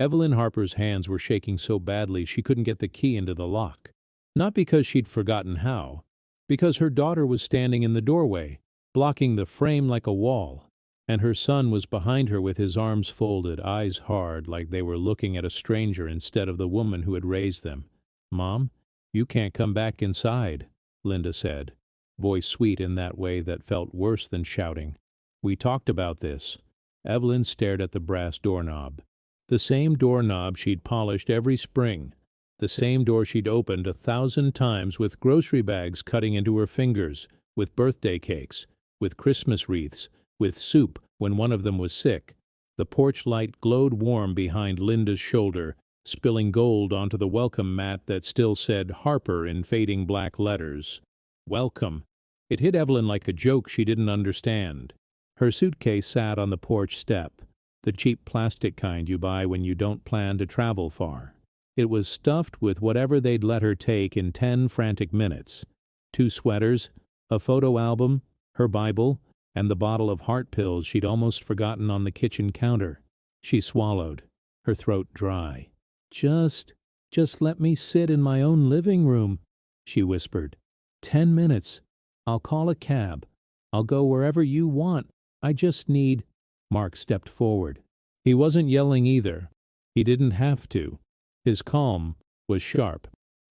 Evelyn Harper's hands were shaking so badly she couldn't get the key into the lock. Not because she'd forgotten how, because her daughter was standing in the doorway, blocking the frame like a wall, and her son was behind her with his arms folded, eyes hard, like they were looking at a stranger instead of the woman who had raised them. "Mom, you can't come back inside," Linda said, voice sweet in that way that felt worse than shouting. "We talked about this." Evelyn stared at the brass doorknob. The same doorknob she'd polished every spring, the same door she'd opened 1,000 times with grocery bags cutting into her fingers, with birthday cakes, with Christmas wreaths, with soup when one of them was sick. The porch light glowed warm behind Linda's shoulder, spilling gold onto the welcome mat that still said Harper in fading black letters. Welcome. It hit Evelyn like a joke she didn't understand. Her suitcase sat on the porch step, the cheap plastic kind you buy when you don't plan to travel far. It was stuffed with whatever they'd let her take in 10 frantic minutes. 2 sweaters, a photo album, her Bible, and the bottle of heart pills she'd almost forgotten on the kitchen counter. She swallowed, her throat dry. Just let me sit in my own living room," she whispered. 10 minutes. I'll call a cab. I'll go wherever you want. I just need—" Mark stepped forward. He wasn't yelling either. He didn't have to. His calm was sharp.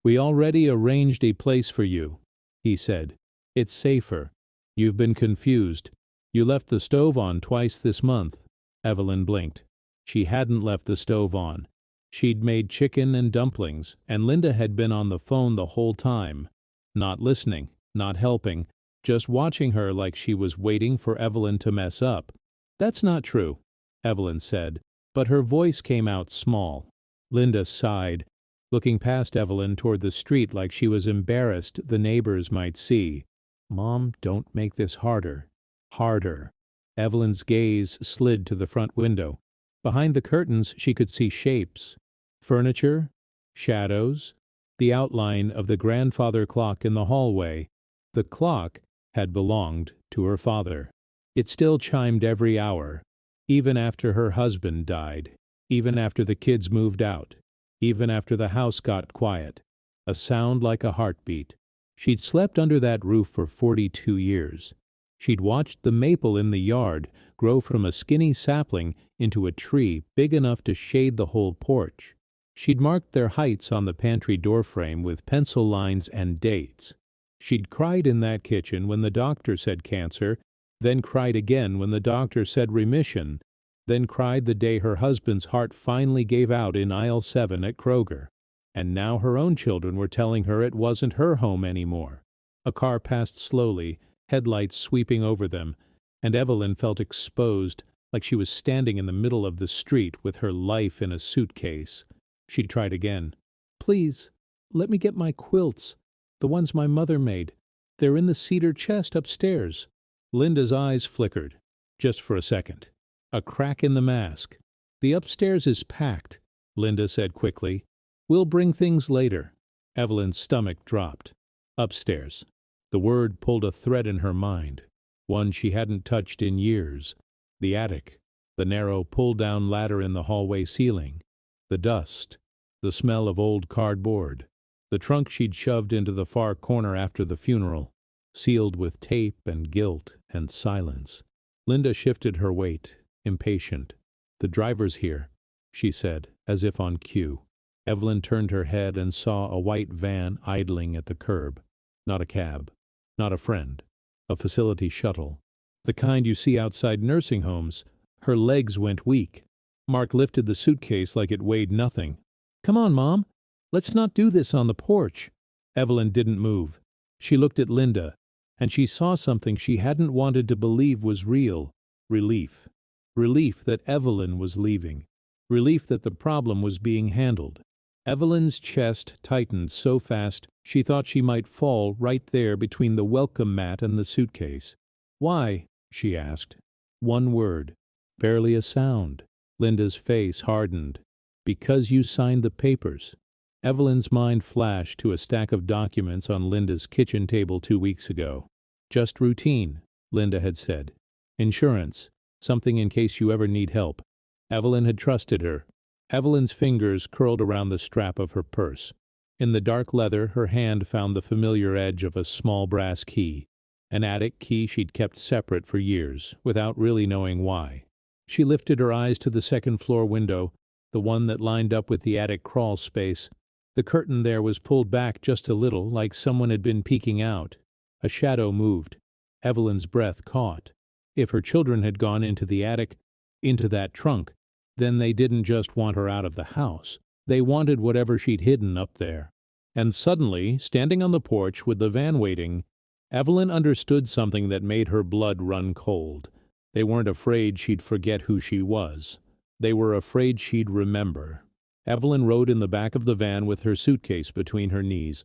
"We already arranged a place for you," he said. "It's safer. You've been confused. You left the stove on twice this month." Evelyn blinked. She hadn't left the stove on. She'd made chicken and dumplings, and Linda had been on the phone the whole time. Not listening, not helping, just watching her like she was waiting for Evelyn to mess up. "That's not true," Evelyn said, but her voice came out small. Linda sighed, looking past Evelyn toward the street like she was embarrassed the neighbors might see. "Mom, don't make this harder." Harder. Evelyn's gaze slid to the front window. Behind the curtains she could see shapes. Furniture, shadows, the outline of the grandfather clock in the hallway. The clock had belonged to her father. It still chimed every hour, even after her husband died, even after the kids moved out, even after the house got quiet. A sound like a heartbeat. She'd slept under that roof for 42 years. She'd watched the maple in the yard grow from a skinny sapling into a tree big enough to shade the whole porch. She'd marked their heights on the pantry doorframe with pencil lines and dates. She'd cried in that kitchen when the doctor said cancer, then cried again when the doctor said remission, then cried the day her husband's heart finally gave out in aisle 7 at Kroger. And now her own children were telling her it wasn't her home anymore. A car passed slowly, headlights sweeping over them, and Evelyn felt exposed, like she was standing in the middle of the street with her life in a suitcase. She tried again. "Please, let me get my quilts, the ones my mother made. They're in the cedar chest upstairs." Linda's eyes flickered, just for a second. A crack in the mask. "The upstairs is packed," Linda said quickly. "We'll bring things later." Evelyn's stomach dropped. Upstairs. The word pulled a thread in her mind, one she hadn't touched in years. The attic, the narrow pull-down ladder in the hallway ceiling, the dust, the smell of old cardboard, the trunk she'd shoved into the far corner after the funeral, sealed with tape and guilt and silence. Linda shifted her weight, impatient. "The driver's here," she said, as if on cue. Evelyn turned her head and saw a white van idling at the curb. Not a cab, not a friend, a facility shuttle. The kind you see outside nursing homes. Her legs went weak. Mark lifted the suitcase like it weighed nothing. "Come on, Mom. Let's not do this on the porch." Evelyn didn't move. She looked at Linda, and she saw something she hadn't wanted to believe was real. Relief. Relief that Evelyn was leaving. Relief that the problem was being handled. Evelyn's chest tightened so fast she thought she might fall right there between the welcome mat and the suitcase. "Why?" she asked. One word. Barely a sound. Linda's face hardened. "Because you signed the papers." Evelyn's mind flashed to a stack of documents on Linda's kitchen table 2 weeks ago. "Just routine," Linda had said. "Insurance. Something in case you ever need help." Evelyn had trusted her. Evelyn's fingers curled around the strap of her purse. In the dark leather, her hand found the familiar edge of a small brass key, an attic key she'd kept separate for years, without really knowing why. She lifted her eyes to the second-floor window, the one that lined up with the attic crawl space. The curtain there was pulled back just a little, like someone had been peeking out. A shadow moved. Evelyn's breath caught. If her children had gone into the attic, into that trunk, then they didn't just want her out of the house. They wanted whatever she'd hidden up there. And suddenly, standing on the porch with the van waiting, Evelyn understood something that made her blood run cold. They weren't afraid she'd forget who she was. They were afraid she'd remember. Evelyn rode in the back of the van with her suitcase between her knees,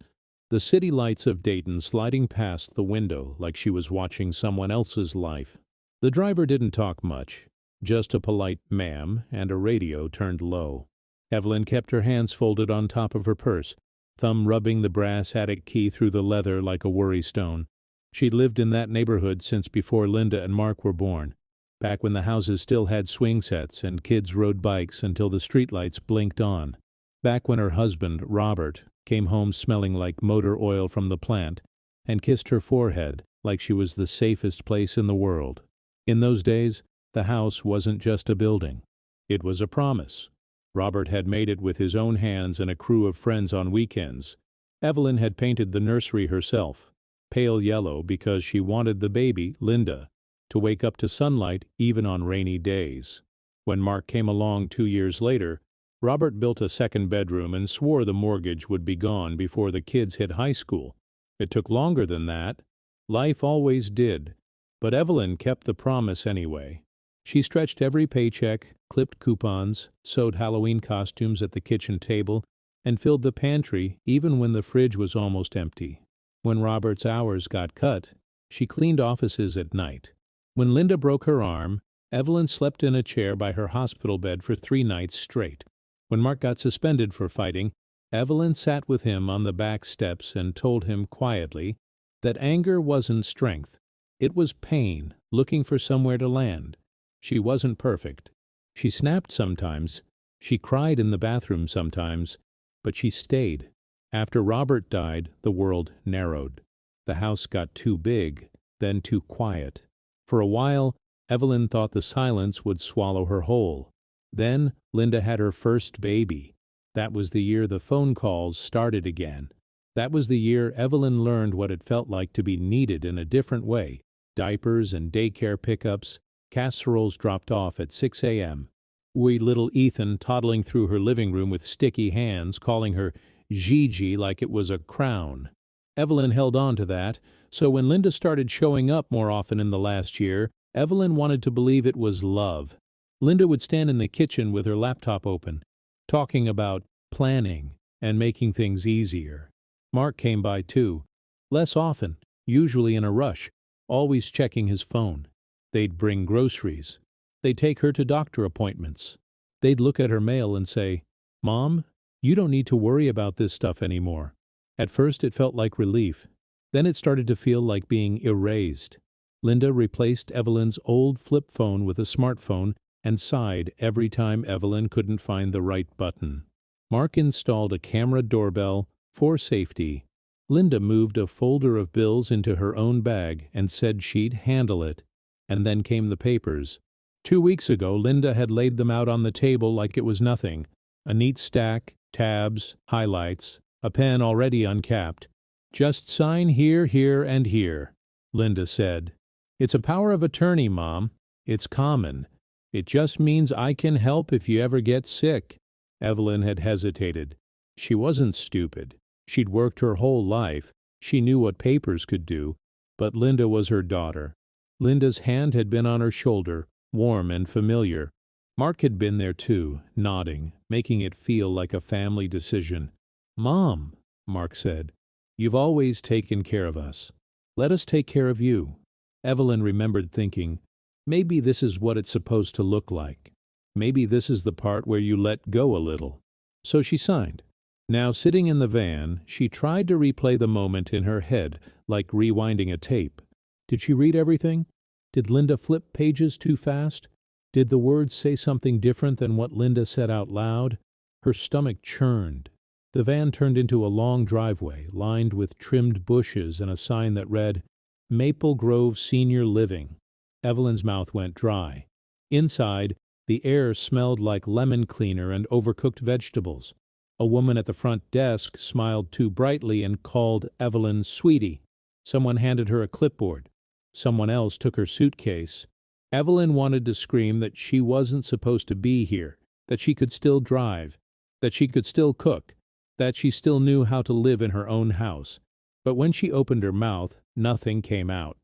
the city lights of Dayton sliding past the window like she was watching someone else's life. The driver didn't talk much, just a polite ma'am and a radio turned low. Evelyn kept her hands folded on top of her purse, thumb rubbing the brass attic key through the leather like a worry stone. She'd lived in that neighborhood since before Linda and Mark were born, back when the houses still had swing sets and kids rode bikes until the streetlights blinked on, back when her husband, Robert, came home smelling like motor oil from the plant and kissed her forehead like she was the safest place in the world. In those days, the house wasn't just a building. It was a promise. Robert had made it with his own hands and a crew of friends on weekends. Evelyn had painted the nursery herself, pale yellow because she wanted the baby, Linda, to wake up to sunlight even on rainy days. When Mark came along 2 years later, Robert built a second bedroom and swore the mortgage would be gone before the kids hit high school. It took longer than that. Life always did. But Evelyn kept the promise anyway. She stretched every paycheck, clipped coupons, sewed Halloween costumes at the kitchen table, and filled the pantry even when the fridge was almost empty. When Robert's hours got cut, she cleaned offices at night. When Linda broke her arm, Evelyn slept in a chair by her hospital bed for 3 nights straight. When Mark got suspended for fighting, Evelyn sat with him on the back steps and told him quietly that anger wasn't strength. It was pain, looking for somewhere to land. She wasn't perfect. She snapped sometimes. She cried in the bathroom sometimes. But she stayed. After Robert died, the world narrowed. The house got too big, then too quiet. For a while, Evelyn thought the silence would swallow her whole. Then Linda had her first baby. That was the year the phone calls started again. That was the year Evelyn learned what it felt like to be needed in a different way. Diapers and daycare pickups, casseroles dropped off at 6 a.m. Wee little Ethan toddling through her living room with sticky hands, calling her Gigi like it was a crown. Evelyn held on to that, so when Linda started showing up more often in the last year, Evelyn wanted to believe it was love. Linda would stand in the kitchen with her laptop open, talking about planning and making things easier. Mark came by too, less often, usually in a rush, always checking his phone. They'd bring groceries. They'd take her to doctor appointments. They'd look at her mail and say, "Mom, you don't need to worry about this stuff anymore." At first it felt like relief. Then it started to feel like being erased. Linda replaced Evelyn's old flip phone with a smartphone and sighed every time Evelyn couldn't find the right button. Mark installed a camera doorbell for safety. Linda moved a folder of bills into her own bag and said she'd handle it. And then came the papers. 2 weeks ago, Linda had laid them out on the table like it was nothing. A neat stack, tabs, highlights, a pen already uncapped. "Just sign here, here, and here," Linda said. "It's a power of attorney, Mom. It's common. It just means I can help if you ever get sick." Evelyn had hesitated. She wasn't stupid. She'd worked her whole life. She knew what papers could do. But Linda was her daughter. Linda's hand had been on her shoulder, warm and familiar. Mark had been there too, nodding, making it feel like a family decision. "Mom," Mark said, "you've always taken care of us. Let us take care of you." Evelyn remembered thinking, maybe this is what it's supposed to look like. Maybe this is the part where you let go a little. So she signed. Now sitting in the van, she tried to replay the moment in her head, like rewinding a tape. Did she read everything? Did Linda flip pages too fast? Did the words say something different than what Linda said out loud? Her stomach churned. The van turned into a long driveway lined with trimmed bushes and a sign that read, Maple Grove Senior Living. Evelyn's mouth went dry. Inside, the air smelled like lemon cleaner and overcooked vegetables. A woman at the front desk smiled too brightly and called Evelyn sweetie. Someone handed her a clipboard. Someone else took her suitcase. Evelyn wanted to scream that she wasn't supposed to be here, that she could still drive, that she could still cook, that she still knew how to live in her own house. But when she opened her mouth, nothing came out.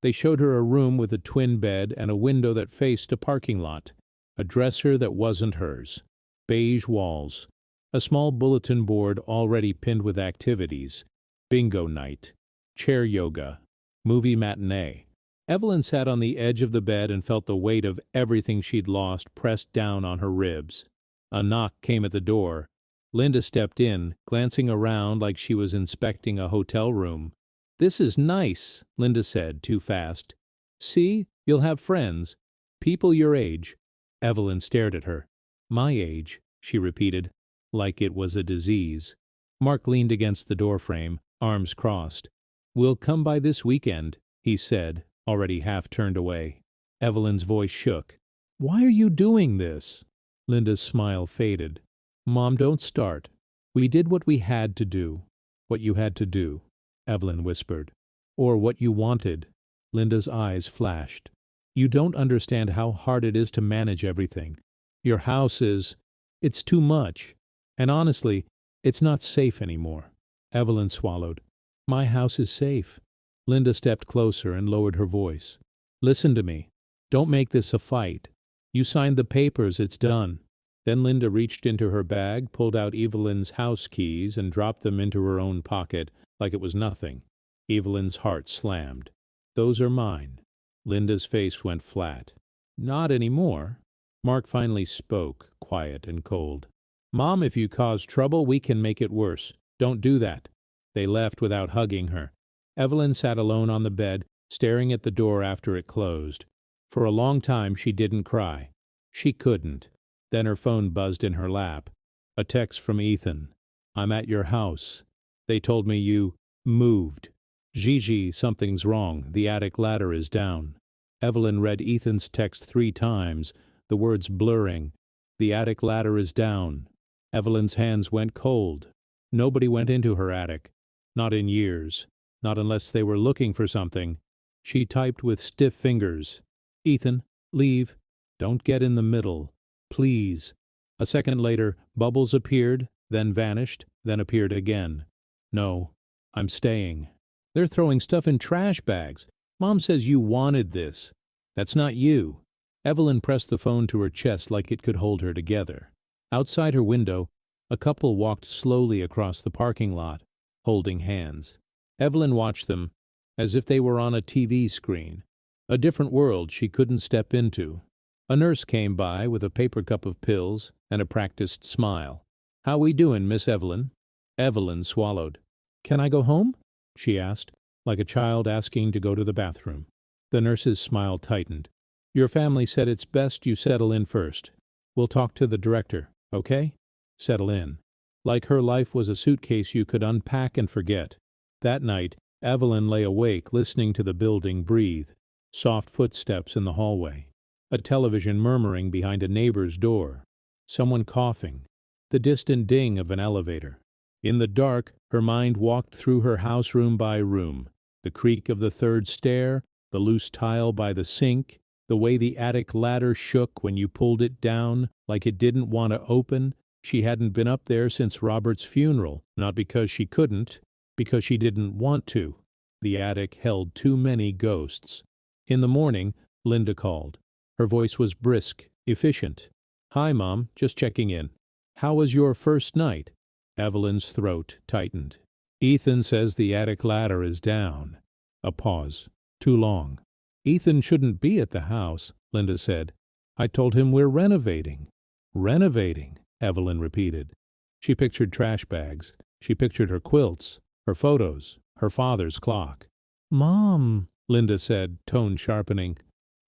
They showed her a room with a twin bed and a window that faced a parking lot, a dresser that wasn't hers, beige walls, a small bulletin board already pinned with activities, bingo night, chair yoga, movie matinee. Evelyn sat on the edge of the bed and felt the weight of everything she'd lost pressed down on her ribs. A knock came at the door. Linda stepped in, glancing around like she was inspecting a hotel room. "This is nice," Linda said, too fast. "See, you'll have friends. People your age." Evelyn stared at her. "My age," she repeated, like it was a disease. Mark leaned against the doorframe, arms crossed. "We'll come by this weekend," he said, already half turned away. Evelyn's voice shook. "Why are you doing this?" Linda's smile faded. "Mom, don't start. We did what we had to do." "What you had to do," Evelyn whispered. "Or what you wanted." Linda's eyes flashed. "You don't understand how hard it is to manage everything. Your house is... it's too much. And honestly, it's not safe anymore." Evelyn swallowed. "My house is safe." Linda stepped closer and lowered her voice. "Listen to me. Don't make this a fight. You signed the papers, it's done." Then Linda reached into her bag, pulled out Evelyn's house keys, and dropped them into her own pocket like it was nothing. Evelyn's heart slammed. "Those are mine." Linda's face went flat. "Not anymore." Mark finally spoke, quiet and cold. "Mom, if you cause trouble, we can make it worse. Don't do that." They left without hugging her. Evelyn sat alone on the bed, staring at the door after it closed. For a long time she didn't cry. She couldn't. Then her phone buzzed in her lap. A text from Ethan. "I'm at your house. They told me you moved. Gigi, something's wrong. The attic ladder is down." Evelyn read Ethan's text 3 times, the words blurring. "The attic ladder is down." Evelyn's hands went cold. Nobody went into her attic. Not in years. Not unless they were looking for something. She typed with stiff fingers. "Ethan, leave. Don't get in the middle. Please." A second later, bubbles appeared, then vanished, then appeared again. "No, I'm staying." "They're throwing stuff in trash bags. Mom says you wanted this. That's not you." Evelyn pressed the phone to her chest like it could hold her together. Outside her window, a couple walked slowly across the parking lot, holding hands. Evelyn watched them as if they were on a TV screen, a different world she couldn't step into. A nurse came by with a paper cup of pills and a practiced smile. "How we doing, Miss Evelyn?" Evelyn swallowed. "Can I go home?" she asked, like a child asking to go to the bathroom. The nurse's smile tightened. "Your family said it's best you settle in first. We'll talk to the director, okay? Settle in." Like her life was a suitcase you could unpack and forget. That night, Evelyn lay awake listening to the building breathe. Soft footsteps in the hallway. A television murmuring behind a neighbor's door. Someone coughing. The distant ding of an elevator. In the dark, her mind walked through her house room by room. The creak of the 3rd stair, the loose tile by the sink, the way the attic ladder shook when you pulled it down like it didn't want to open. She hadn't been up there since Robert's funeral, not because she couldn't, because she didn't want to. The attic held too many ghosts. In the morning, Linda called. Her voice was brisk, efficient. "Hi, Mom, just checking in. How was your first night?" Evelyn's throat tightened. "Ethan says the attic ladder is down." A pause. Too long. "Ethan shouldn't be at the house," Linda said. "I told him we're renovating." "Renovating," Evelyn repeated. She pictured trash bags. She pictured her quilts, her photos, her father's clock. "Mom," Linda said, tone sharpening.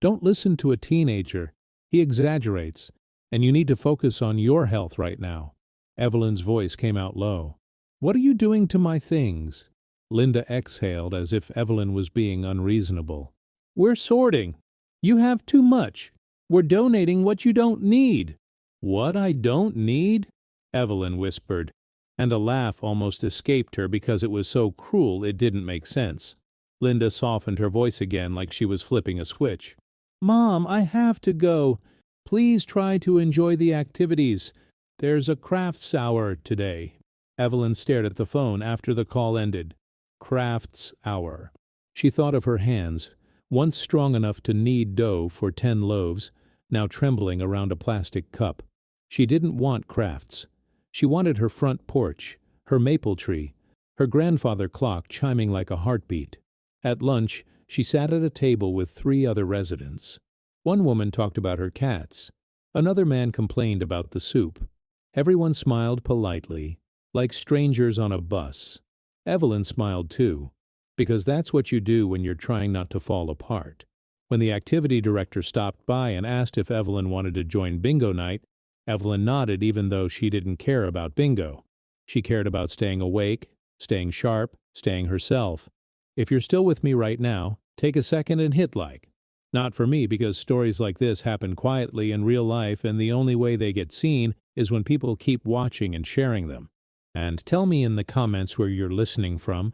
"Don't listen to a teenager. He exaggerates, and you need to focus on your health right now." Evelyn's voice came out low. "What are you doing to my things?" Linda exhaled as if Evelyn was being unreasonable. "We're sorting. You have too much. We're donating what you don't need." "What I don't need?" Evelyn whispered, and a laugh almost escaped her because it was so cruel it didn't make sense. Linda softened her voice again like she was flipping a switch. "Mom, I have to go. Please try to enjoy the activities. There's a crafts hour today." Evelyn stared at the phone after the call ended. Crafts hour. She thought of her hands, once strong enough to knead dough for 10 loaves, now trembling around a plastic cup. She didn't want crafts. She wanted her front porch, her maple tree, her grandfather clock chiming like a heartbeat. At lunch, she sat at a table with 3 other residents. One woman talked about her cats. Another man complained about the soup. Everyone smiled politely, like strangers on a bus. Evelyn smiled too, because that's what you do when you're trying not to fall apart. When the activity director stopped by and asked if Evelyn wanted to join bingo night, Evelyn nodded even though she didn't care about bingo. She cared about staying awake, staying sharp, staying herself. If you're still with me right now, take a second and hit like. Not for me, because stories like this happen quietly in real life, and the only way they get seen is when people keep watching and sharing them. And tell me in the comments where you're listening from,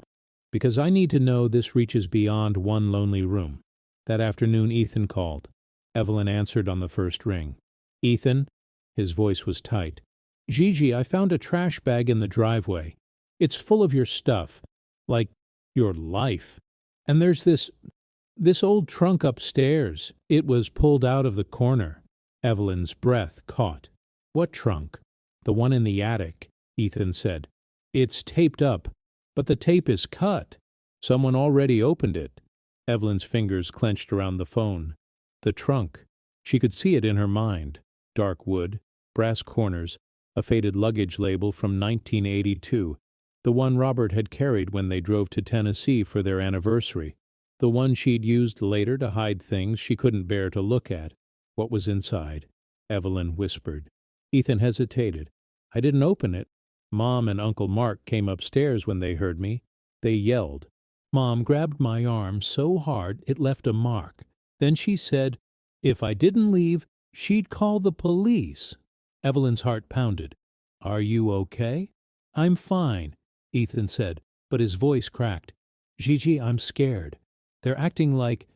because I need to know this reaches beyond one lonely room. That afternoon Ethan called. Evelyn answered on the first ring. "Ethan?" His voice was tight. "Gigi, I found a trash bag in the driveway. It's full of your stuff, like your life. And there's this old trunk upstairs. It was pulled out of the corner." Evelyn's breath caught. "What trunk?" "The one in the attic," Ethan said. "It's taped up, but the tape is cut. Someone already opened it." Evelyn's fingers clenched around the phone. The trunk. She could see it in her mind. Dark wood, brass corners, a faded luggage label from 1982. The one Robert had carried when they drove to Tennessee for their anniversary. The one she'd used later to hide things she couldn't bear to look at. What was inside? Evelyn whispered. Ethan hesitated. "I didn't open it. Mom and Uncle Mark came upstairs when they heard me. They yelled. Mom grabbed my arm so hard it left a mark. Then she said, if I didn't leave, she'd call the police." Evelyn's heart pounded. "Are you okay?" "I'm fine," Ethan said, but his voice cracked. "Gigi, I'm scared. They're acting like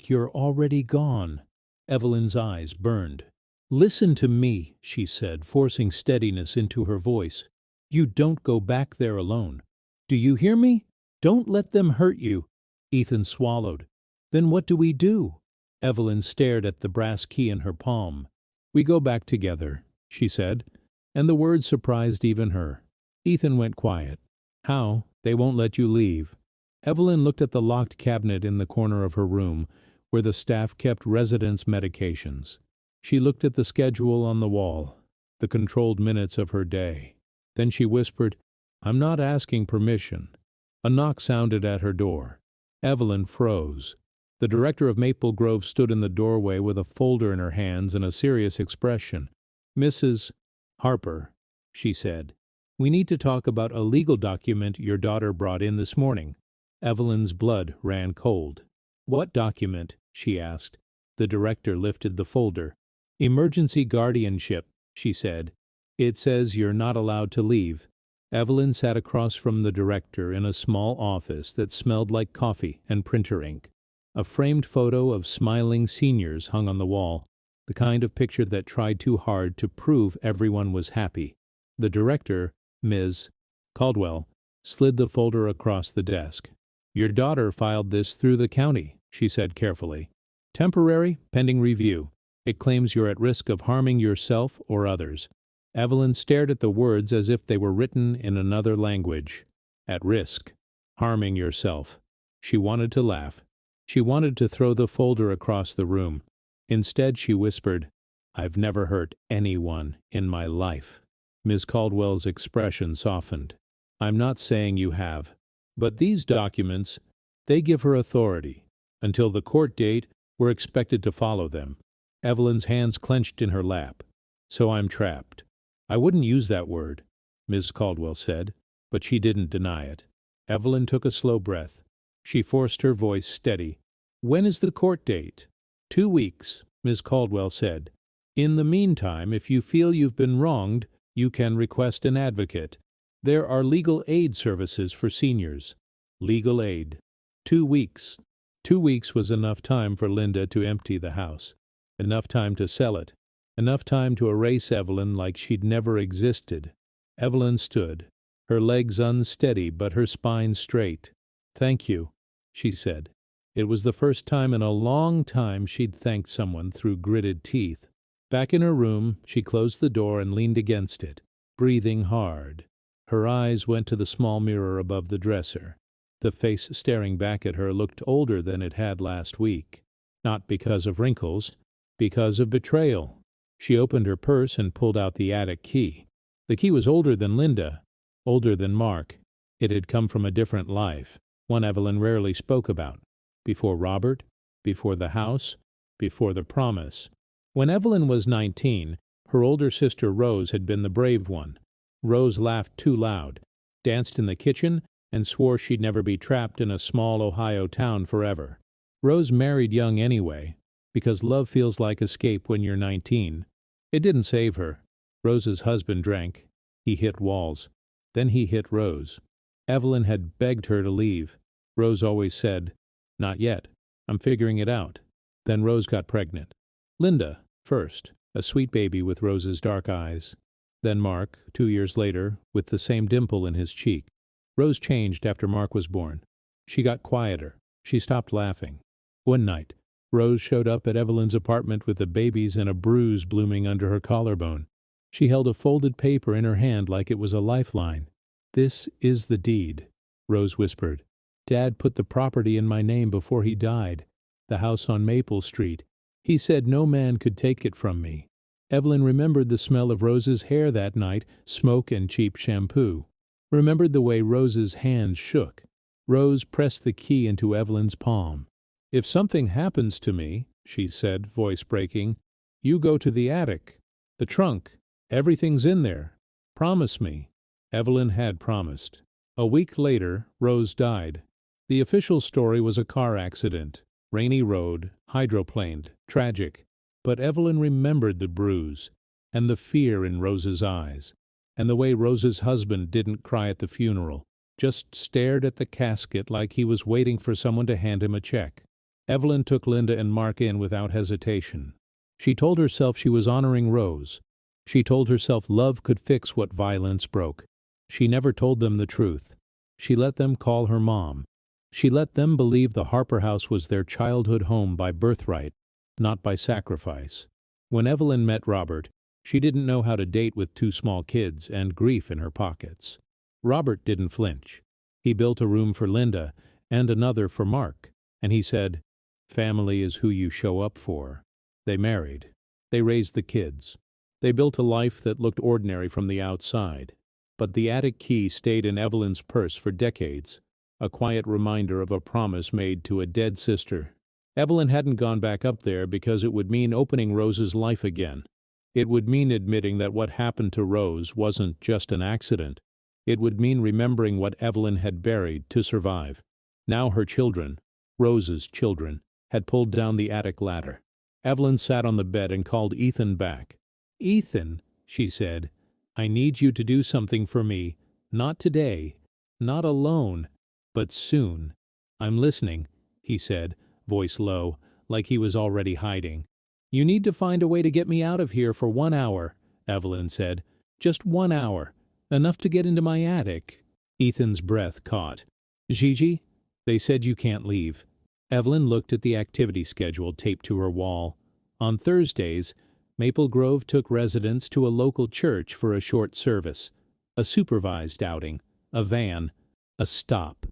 you're already gone." Evelyn's eyes burned. "Listen to me," she said, forcing steadiness into her voice. "You don't go back there alone. Do you hear me? Don't let them hurt you." Ethan swallowed. "Then what do we do?" Evelyn stared at the brass key in her palm. "We go back together," she said, and the words surprised even her. Ethan went quiet. "How? They won't let you leave." Evelyn looked at the locked cabinet in the corner of her room, where the staff kept residents' medications. She looked at the schedule on the wall, the controlled minutes of her day. Then she whispered, "I'm not asking permission." A knock sounded at her door. Evelyn froze. The director of Maple Grove stood in the doorway with a folder in her hands and a serious expression. "Mrs. Harper," she said, "we need to talk about a legal document your daughter brought in this morning." Evelyn's blood ran cold. "What document?" she asked. The director lifted the folder. "Emergency guardianship," she said. "It says you're not allowed to leave." Evelyn sat across from the director in a small office that smelled like coffee and printer ink. A framed photo of smiling seniors hung on the wall, the kind of picture that tried too hard to prove everyone was happy. The director, Ms. Caldwell, slid the folder across the desk. "Your daughter filed this through the county," she said carefully. "Temporary, pending review. It claims you're at risk of harming yourself or others." Evelyn stared at the words as if they were written in another language. At risk. Harming yourself. She wanted to laugh. She wanted to throw the folder across the room. Instead, she whispered, "I've never hurt anyone in my life." Ms. Caldwell's expression softened. "I'm not saying you have. But these documents, they give her authority. Until the court date, we're expected to follow them." Evelyn's hands clenched in her lap. "So I'm trapped." I wouldn't use that word, Miss Caldwell said, but she didn't deny it. Evelyn took a slow breath. She forced her voice steady. When is the court date? 2 weeks, Miss Caldwell said. In the meantime, if you feel you've been wronged, you can request an advocate. There are legal aid services for seniors. Legal aid. 2 weeks. 2 weeks was enough time for Linda to empty the house. Enough time to sell it. Enough time to erase Evelyn like she'd never existed. Evelyn stood, her legs unsteady but her spine straight. Thank you, she said. It was the first time in a long time she'd thanked someone through gritted teeth. Back in her room, she closed the door and leaned against it, breathing hard. Her eyes went to the small mirror above the dresser. The face staring back at her looked older than it had last week. Not because of wrinkles, because of betrayal. She opened her purse and pulled out the attic key. The key was older than Linda, older than Mark. It had come from a different life, one Evelyn rarely spoke about. Before Robert, before the house, before the promise. When Evelyn was 19, her older sister Rose had been the brave one. Rose laughed too loud, danced in the kitchen, and swore she'd never be trapped in a small Ohio town forever. Rose married young anyway, because love feels like escape when you're 19. It didn't save her. Rose's husband drank. He hit walls. Then he hit Rose. Evelyn had begged her to leave. Rose always said, "Not yet. I'm figuring it out." Then Rose got pregnant. Linda, first, a sweet baby with Rose's dark eyes. Then Mark, 2 years later, with the same dimple in his cheek. Rose changed after Mark was born. She got quieter. She stopped laughing. One night, Rose showed up at Evelyn's apartment with the babies and a bruise blooming under her collarbone. She held a folded paper in her hand like it was a lifeline. "This is the deed," Rose whispered. "Dad put the property in my name before he died. The house on Maple Street. He said no man could take it from me." Evelyn remembered the smell of Rose's hair that night, smoke and cheap shampoo. Remembered the way Rose's hands shook. Rose pressed the key into Evelyn's palm. "If something happens to me," she said, voice breaking, "you go to the attic. The trunk. Everything's in there. Promise me." Evelyn had promised. A week later, Rose died. The official story was a car accident. Rainy road, hydroplaned, tragic. But Evelyn remembered the bruise, and the fear in Rose's eyes, and the way Rose's husband didn't cry at the funeral, just stared at the casket like he was waiting for someone to hand him a check. Evelyn took Linda and Mark in without hesitation. She told herself she was honoring Rose. She told herself love could fix what violence broke. She never told them the truth. She let them call her mom. She let them believe the Harper house was their childhood home by birthright, not by sacrifice. When Evelyn met Robert, she didn't know how to date with 2 small kids and grief in her pockets. Robert didn't flinch. He built a room for Linda and another for Mark, and he said, "Family is who you show up for." They married. They raised the kids. They built a life that looked ordinary from the outside. But the attic key stayed in Evelyn's purse for decades, a quiet reminder of a promise made to a dead sister. Evelyn hadn't gone back up there because it would mean opening Rose's life again. It would mean admitting that what happened to Rose wasn't just an accident. It would mean remembering what Evelyn had buried to survive. Now her children, Rose's children, had pulled down the attic ladder. Evelyn sat on the bed and called Ethan back. "Ethan," she said, "I need you to do something for me. Not today, not alone, but soon." "I'm listening," he said, voice low, like he was already hiding. "You need to find a way to get me out of here for 1 hour," Evelyn said. "Just 1 hour. Enough to get into my attic." Ethan's breath caught. "Gigi, they said you can't leave." Evelyn looked at the activity schedule taped to her wall. On Thursdays, Maple Grove took residents to a local church for a short service, a supervised outing, a van, a stop.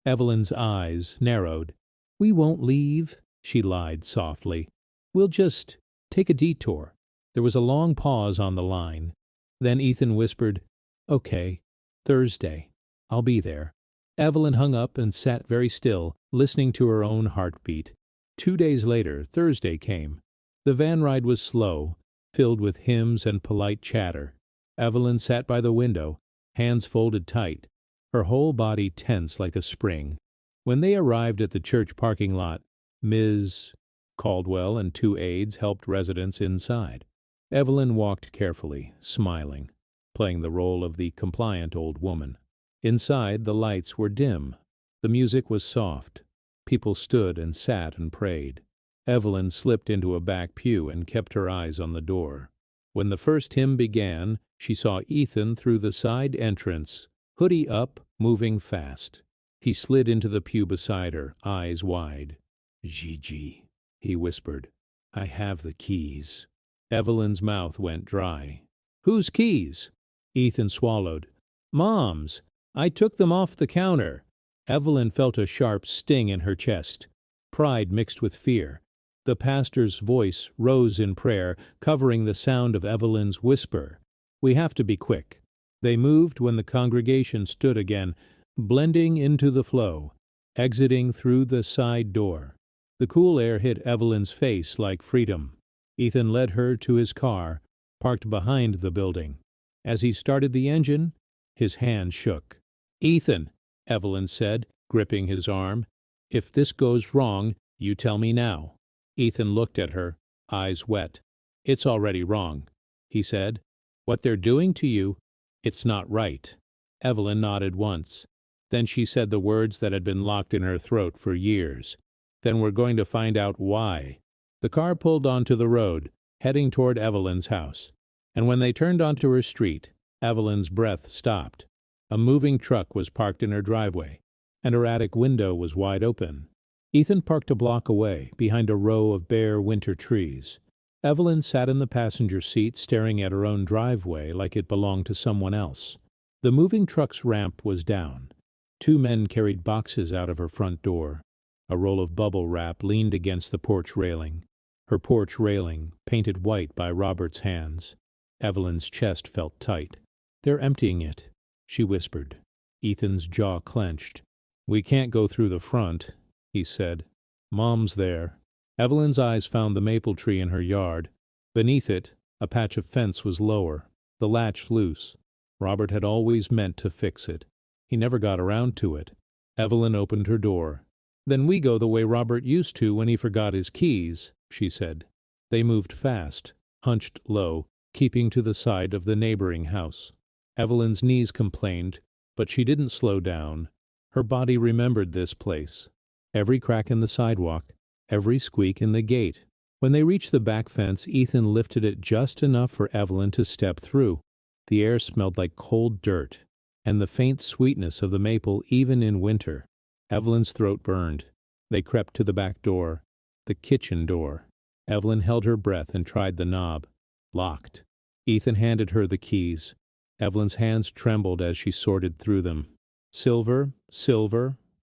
Evelyn's eyes narrowed. "We won't leave," she lied softly. "We'll just take a detour." There was a long pause on the line. Then Ethan whispered, "Okay, Thursday. I'll be there." Evelyn hung up and sat very still, listening to her own heartbeat. 2 days later, Thursday came. The van ride was slow, filled with hymns and polite chatter. Evelyn sat by the window, hands folded tight, her whole body tense like a spring. When they arrived at the church parking lot, Ms. Caldwell and 2 aides helped residents inside. Evelyn walked carefully, smiling, playing the role of the compliant old woman. Inside, the lights were dim. The music was soft. People stood and sat and prayed. Evelyn slipped into a back pew and kept her eyes on the door. When the first hymn began, she saw Ethan through the side entrance, hoodie up, moving fast. He slid into the pew beside her, eyes wide. "Gigi," he whispered. "I have the keys." Evelyn's mouth went dry. "Whose keys?" Ethan swallowed. "Mom's. I took them off the counter." Evelyn felt a sharp sting in her chest. Pride mixed with fear. The pastor's voice rose in prayer, covering the sound of Evelyn's whisper. "We have to be quick." They moved when the congregation stood again, blending into the flow, exiting through the side door. The cool air hit Evelyn's face like freedom. Ethan led her to his car, parked behind the building. As he started the engine, his hand shook. "Ethan," Evelyn said, gripping his arm, "if this goes wrong, you tell me now." Ethan looked at her, eyes wet. "It's already wrong," he said. "What they're doing to you, it's not right." Evelyn nodded once. Then she said the words that had been locked in her throat for years. "Then we're going to find out why." The car pulled onto the road, heading toward Evelyn's house. And when they turned onto her street, Evelyn's breath stopped. A moving truck was parked in her driveway, and her attic window was wide open. Ethan parked a block away, behind a row of bare winter trees. Evelyn sat in the passenger seat, staring at her own driveway like it belonged to someone else. The moving truck's ramp was down. 2 men carried boxes out of her front door. A roll of bubble wrap leaned against the porch railing. Her porch railing, painted white by Robert's hands. Evelyn's chest felt tight. "They're emptying it," she whispered. Ethan's jaw clenched. "We can't go through the front," he said. "Mom's there." Evelyn's eyes found the maple tree in her yard. Beneath it, a patch of fence was lower, the latch loose. Robert had always meant to fix it. He never got around to it. Evelyn opened her door. "Then we go the way Robert used to when he forgot his keys," she said. They moved fast, hunched low, keeping to the side of the neighboring house. Evelyn's knees complained, but she didn't slow down. Her body remembered this place. Every crack in the sidewalk, every squeak in the gate. When they reached the back fence, Ethan lifted it just enough for Evelyn to step through. The air smelled like cold dirt, and the faint sweetness of the maple even in winter. Evelyn's throat burned. They crept to the back door, the kitchen door. Evelyn held her breath and tried the knob. Locked. Ethan handed her the keys. Evelyn's hands trembled as she sorted through them. Silver,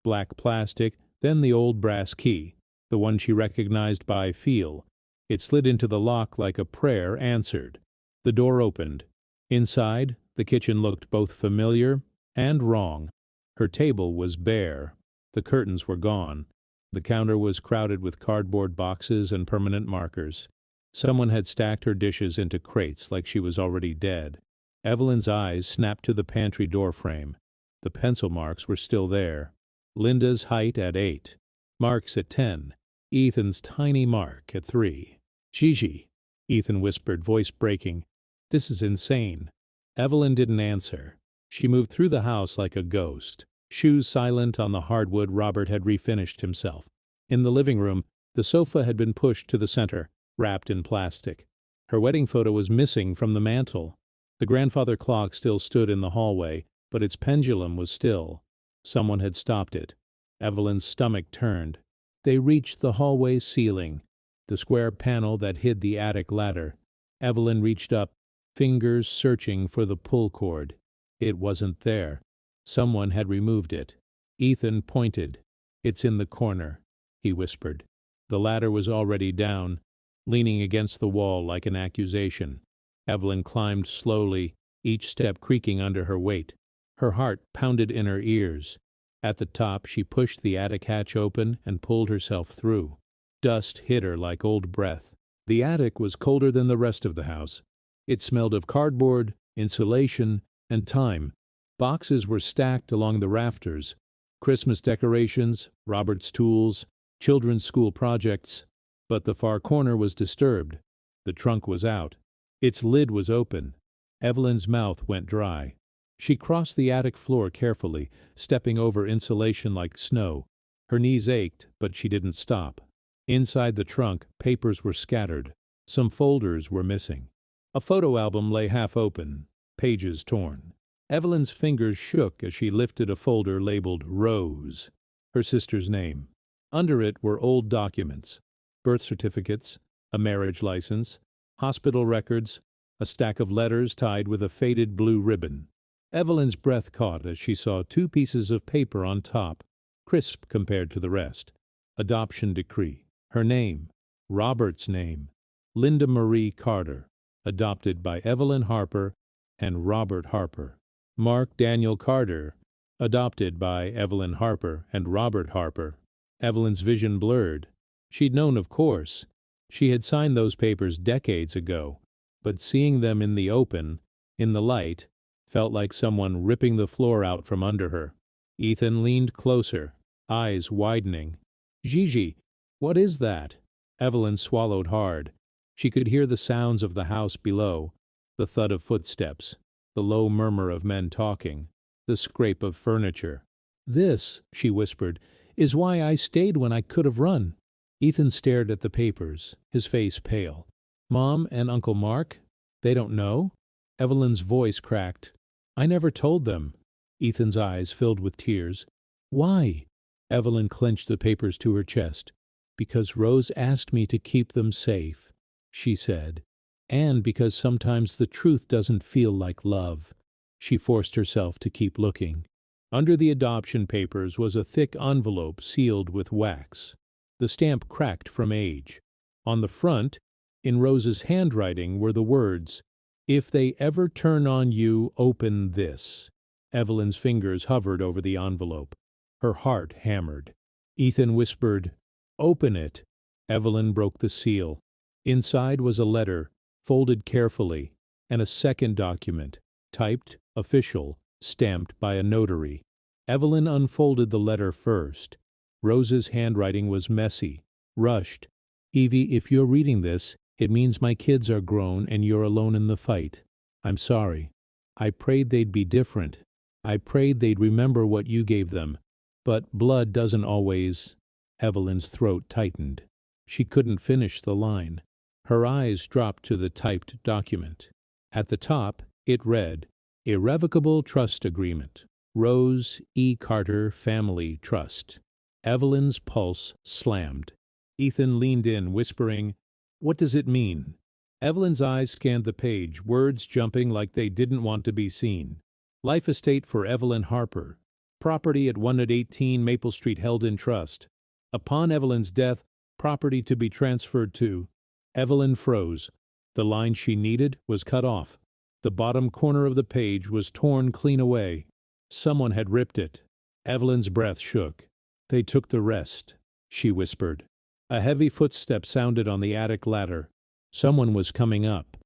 black plastic, then the old brass key, the one she recognized by feel. It slid into the lock like a prayer answered. The door opened. Inside, the kitchen looked both familiar and wrong. Her table was bare. The curtains were gone. The counter was crowded with cardboard boxes and permanent markers. Someone had stacked her dishes into crates like she was already dead. Evelyn's eyes snapped to the pantry door frame. The pencil marks were still there. Linda's height at 8. Mark's at 10. Ethan's tiny mark at 3. "Gigi," Ethan whispered, voice breaking. "This is insane." Evelyn didn't answer. She moved through the house like a ghost. Shoes silent on the hardwood Robert had refinished himself. In the living room, the sofa had been pushed to the center, wrapped in plastic. Her wedding photo was missing from the mantel. The grandfather clock still stood in the hallway, but its pendulum was still. Someone had stopped it. Evelyn's stomach turned. They reached the hallway ceiling, the square panel that hid the attic ladder. Evelyn reached up, fingers searching for the pull cord. It wasn't there. Someone had removed it. Ethan pointed. "It's in the corner," he whispered. The ladder was already down, leaning against the wall like an accusation. Evelyn climbed slowly, each step creaking under her weight. Her heart pounded in her ears. At the top, she pushed the attic hatch open and pulled herself through. Dust hit her like old breath. The attic was colder than the rest of the house. It smelled of cardboard, insulation, and time. Boxes were stacked along the rafters. Christmas decorations, Robert's tools, children's school projects. But the far corner was disturbed. The trunk was out. Its lid was open. Evelyn's mouth went dry. She crossed the attic floor carefully, stepping over insulation like snow. Her knees ached, but she didn't stop. Inside the trunk, papers were scattered. Some folders were missing. A photo album lay half open, pages torn. Evelyn's fingers shook as she lifted a folder labeled Rose, her sister's name. Under it were old documents, birth certificates, a marriage license, hospital records, a stack of letters tied with a faded blue ribbon. Evelyn's breath caught as she saw 2 pieces of paper on top, crisp compared to the rest. Adoption decree. Her name. Robert's name. Linda Marie Carter. Adopted by Evelyn Harper and Robert Harper. Mark Daniel Carter. Adopted by Evelyn Harper and Robert Harper. Evelyn's vision blurred. She'd known, of course. She had signed those papers decades ago, but seeing them in the open, in the light, felt like someone ripping the floor out from under her. Ethan leaned closer, eyes widening. "Gigi, what is that?" Evelyn swallowed hard. She could hear the sounds of the house below, the thud of footsteps, the low murmur of men talking, the scrape of furniture. "This," she whispered, "is why I stayed when I could have run." Ethan stared at the papers, his face pale. "Mom and Uncle Mark? They don't know?" Evelyn's voice cracked. "I never told them." Ethan's eyes filled with tears. "Why?" Evelyn clenched the papers to her chest. "Because Rose asked me to keep them safe," she said. "And because sometimes the truth doesn't feel like love." She forced herself to keep looking. Under the adoption papers was a thick envelope sealed with wax. The stamp cracked from age. On the front, in Rose's handwriting, were the words, "If they ever turn on you, open this." Evelyn's fingers hovered over the envelope. Her heart hammered. Ethan whispered, "Open it." Evelyn broke the seal. Inside was a letter, folded carefully, and a second document, typed, official, stamped by a notary. Evelyn unfolded the letter first. Rose's handwriting was messy, rushed. "Evie, if you're reading this, it means my kids are grown and you're alone in the fight. I'm sorry. I prayed they'd be different. I prayed they'd remember what you gave them. But blood doesn't always—" Evelyn's throat tightened. She couldn't finish the line. Her eyes dropped to the typed document. At the top, it read, "Irrevocable Trust Agreement. Rose E. Carter Family Trust." Evelyn's pulse slammed. Ethan leaned in, whispering, "What does it mean?" Evelyn's eyes scanned the page, words jumping like they didn't want to be seen. Life estate for Evelyn Harper. Property at 118 Maple Street held in trust. Upon Evelyn's death, property to be transferred to. Evelyn froze. The line she needed was cut off. The bottom corner of the page was torn clean away. Someone had ripped it. Evelyn's breath shook. "They took the rest," she whispered. A heavy footstep sounded on the attic ladder. Someone was coming up.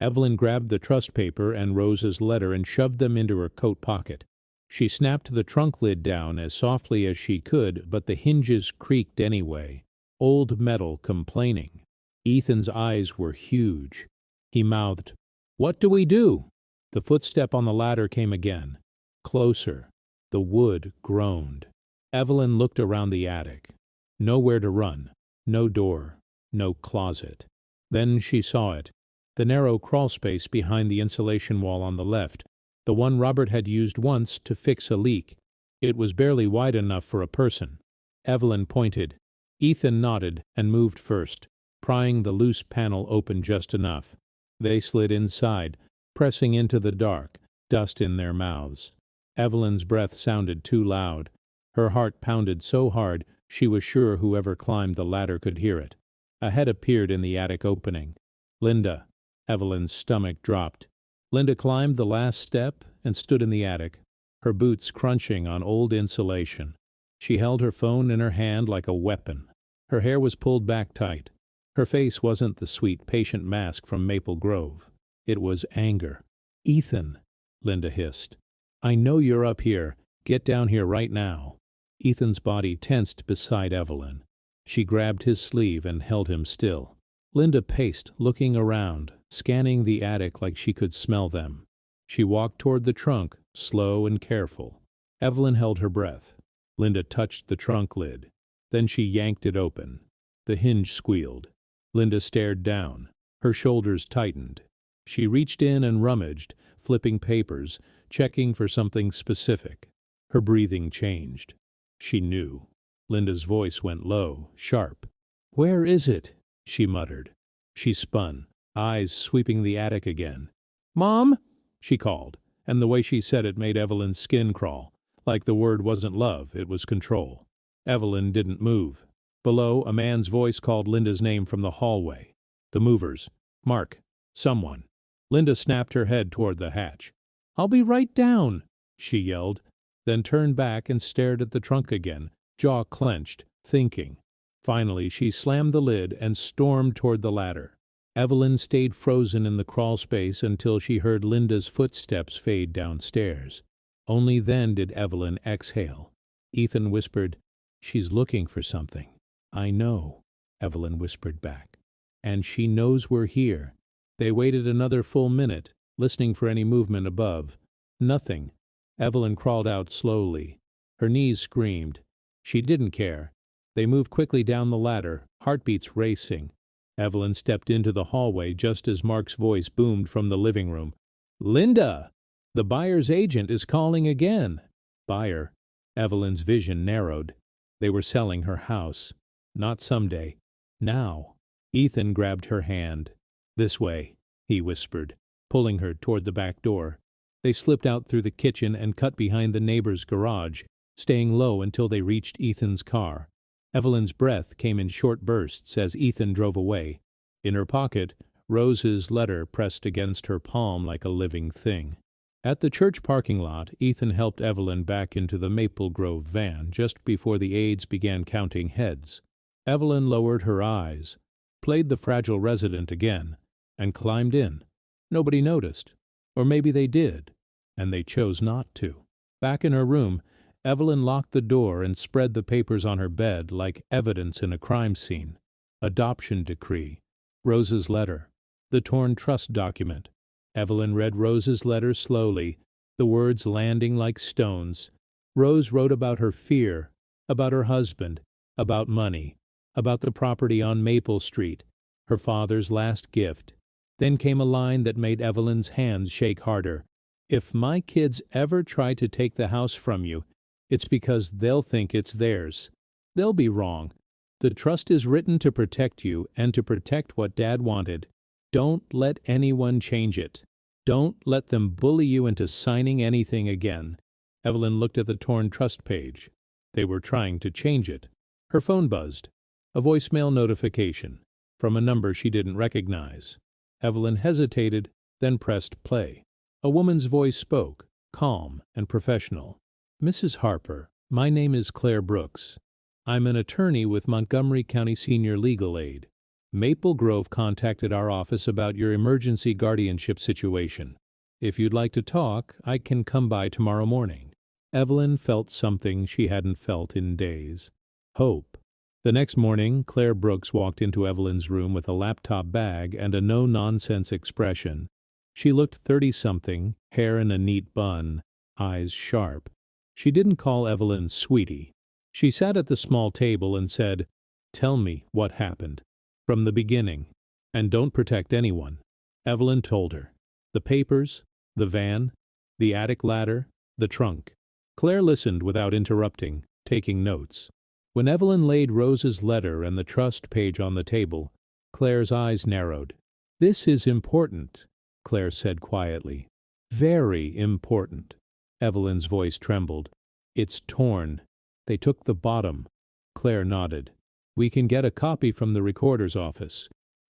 Evelyn grabbed the trust paper and Rose's letter and shoved them into her coat pocket. She snapped the trunk lid down as softly as she could, but the hinges creaked anyway. Old metal complaining. Ethan's eyes were huge. He mouthed, "What do we do?" The footstep on the ladder came again. Closer. The wood groaned. Evelyn looked around the attic. Nowhere to run. No door. No closet. Then she saw it. The narrow crawlspace behind the insulation wall on the left. The one Robert had used once to fix a leak. It was barely wide enough for a person. Evelyn pointed. Ethan nodded and moved first, prying the loose panel open just enough. They slid inside, pressing into the dark, dust in their mouths. Evelyn's breath sounded too loud. Her heart pounded so hard she was sure whoever climbed the ladder could hear it. A head appeared in the attic opening. Linda. Evelyn's stomach dropped. Linda climbed the last step and stood in the attic, her boots crunching on old insulation. She held her phone in her hand like a weapon. Her hair was pulled back tight. Her face wasn't the sweet, patient mask from Maple Grove. It was anger. "Ethan," Linda hissed. "I know you're up here. Get down here right now." Ethan's body tensed beside Evelyn. She grabbed his sleeve and held him still. Linda paced, looking around, scanning the attic like she could smell them. She walked toward the trunk, slow and careful. Evelyn held her breath. Linda touched the trunk lid. Then she yanked it open. The hinge squealed. Linda stared down. Her shoulders tightened. She reached in and rummaged, flipping papers, checking for something specific. Her breathing changed. She knew. Linda's voice went low, sharp. "Where is it?" she muttered. She spun, eyes sweeping the attic again. "Mom?" she called, and the way she said it made Evelyn's skin crawl. Like the word wasn't love, it was control. Evelyn didn't move. Below, a man's voice called Linda's name from the hallway. The movers. Mark. Someone. Linda snapped her head toward the hatch. "I'll be right down," she yelled, then turned back and stared at the trunk again, jaw clenched, thinking. Finally, she slammed the lid and stormed toward the ladder. Evelyn stayed frozen in the crawl space until she heard Linda's footsteps fade downstairs. Only then did Evelyn exhale. Ethan whispered, "She's looking for something." "I know," Evelyn whispered back. "And she knows we're here." They waited another full minute, listening for any movement above. Nothing. Evelyn crawled out slowly. Her knees screamed. She didn't care. They moved quickly down the ladder, heartbeats racing. Evelyn stepped into the hallway just as Mark's voice boomed from the living room. "Linda! The buyer's agent is calling again." Buyer. Evelyn's vision narrowed. They were selling her house. Not someday. Now. Ethan grabbed her hand. "This way," he whispered, pulling her toward the back door. They slipped out through the kitchen and cut behind the neighbor's garage, staying low until they reached Ethan's car. Evelyn's breath came in short bursts as Ethan drove away. In her pocket, Rose's letter pressed against her palm like a living thing. At the church parking lot, Ethan helped Evelyn back into the Maple Grove van just before the aides began counting heads. Evelyn lowered her eyes, played the fragile resident again, and climbed in. Nobody noticed. Or maybe they did, and they chose not to. Back in her room, Evelyn locked the door and spread the papers on her bed like evidence in a crime scene. Adoption decree, Rose's letter, the torn trust document. Evelyn read Rose's letter slowly, the words landing like stones. Rose wrote about her fear, about her husband, about money, about the property on Maple Street, her father's last gift. Then came a line that made Evelyn's hands shake harder. "If my kids ever try to take the house from you, it's because they'll think it's theirs. They'll be wrong. The trust is written to protect you and to protect what Dad wanted. Don't let anyone change it. Don't let them bully you into signing anything again." Evelyn looked at the torn trust page. They were trying to change it. Her phone buzzed. A voicemail notification from a number she didn't recognize. Evelyn hesitated, then pressed play. A woman's voice spoke, calm and professional. "Mrs. Harper, my name is Claire Brooks. I'm an attorney with Montgomery County Senior Legal Aid. Maple Grove contacted our office about your emergency guardianship situation. If you'd like to talk, I can come by tomorrow morning." Evelyn felt something she hadn't felt in days. Hope. The next morning, Claire Brooks walked into Evelyn's room with a laptop bag and a no-nonsense expression. She looked 30-something, hair in a neat bun, eyes sharp. She didn't call Evelyn sweetie. She sat at the small table and said, "Tell me what happened. From the beginning. And don't protect anyone." Evelyn told her. The papers, the van, the attic ladder, the trunk. Claire listened without interrupting, taking notes. When Evelyn laid Rose's letter and the trust page on the table, Claire's eyes narrowed. "This is important," Claire said quietly. "Very important." Evelyn's voice trembled. "It's torn. They took the bottom." Claire nodded. "We can get a copy from the recorder's office.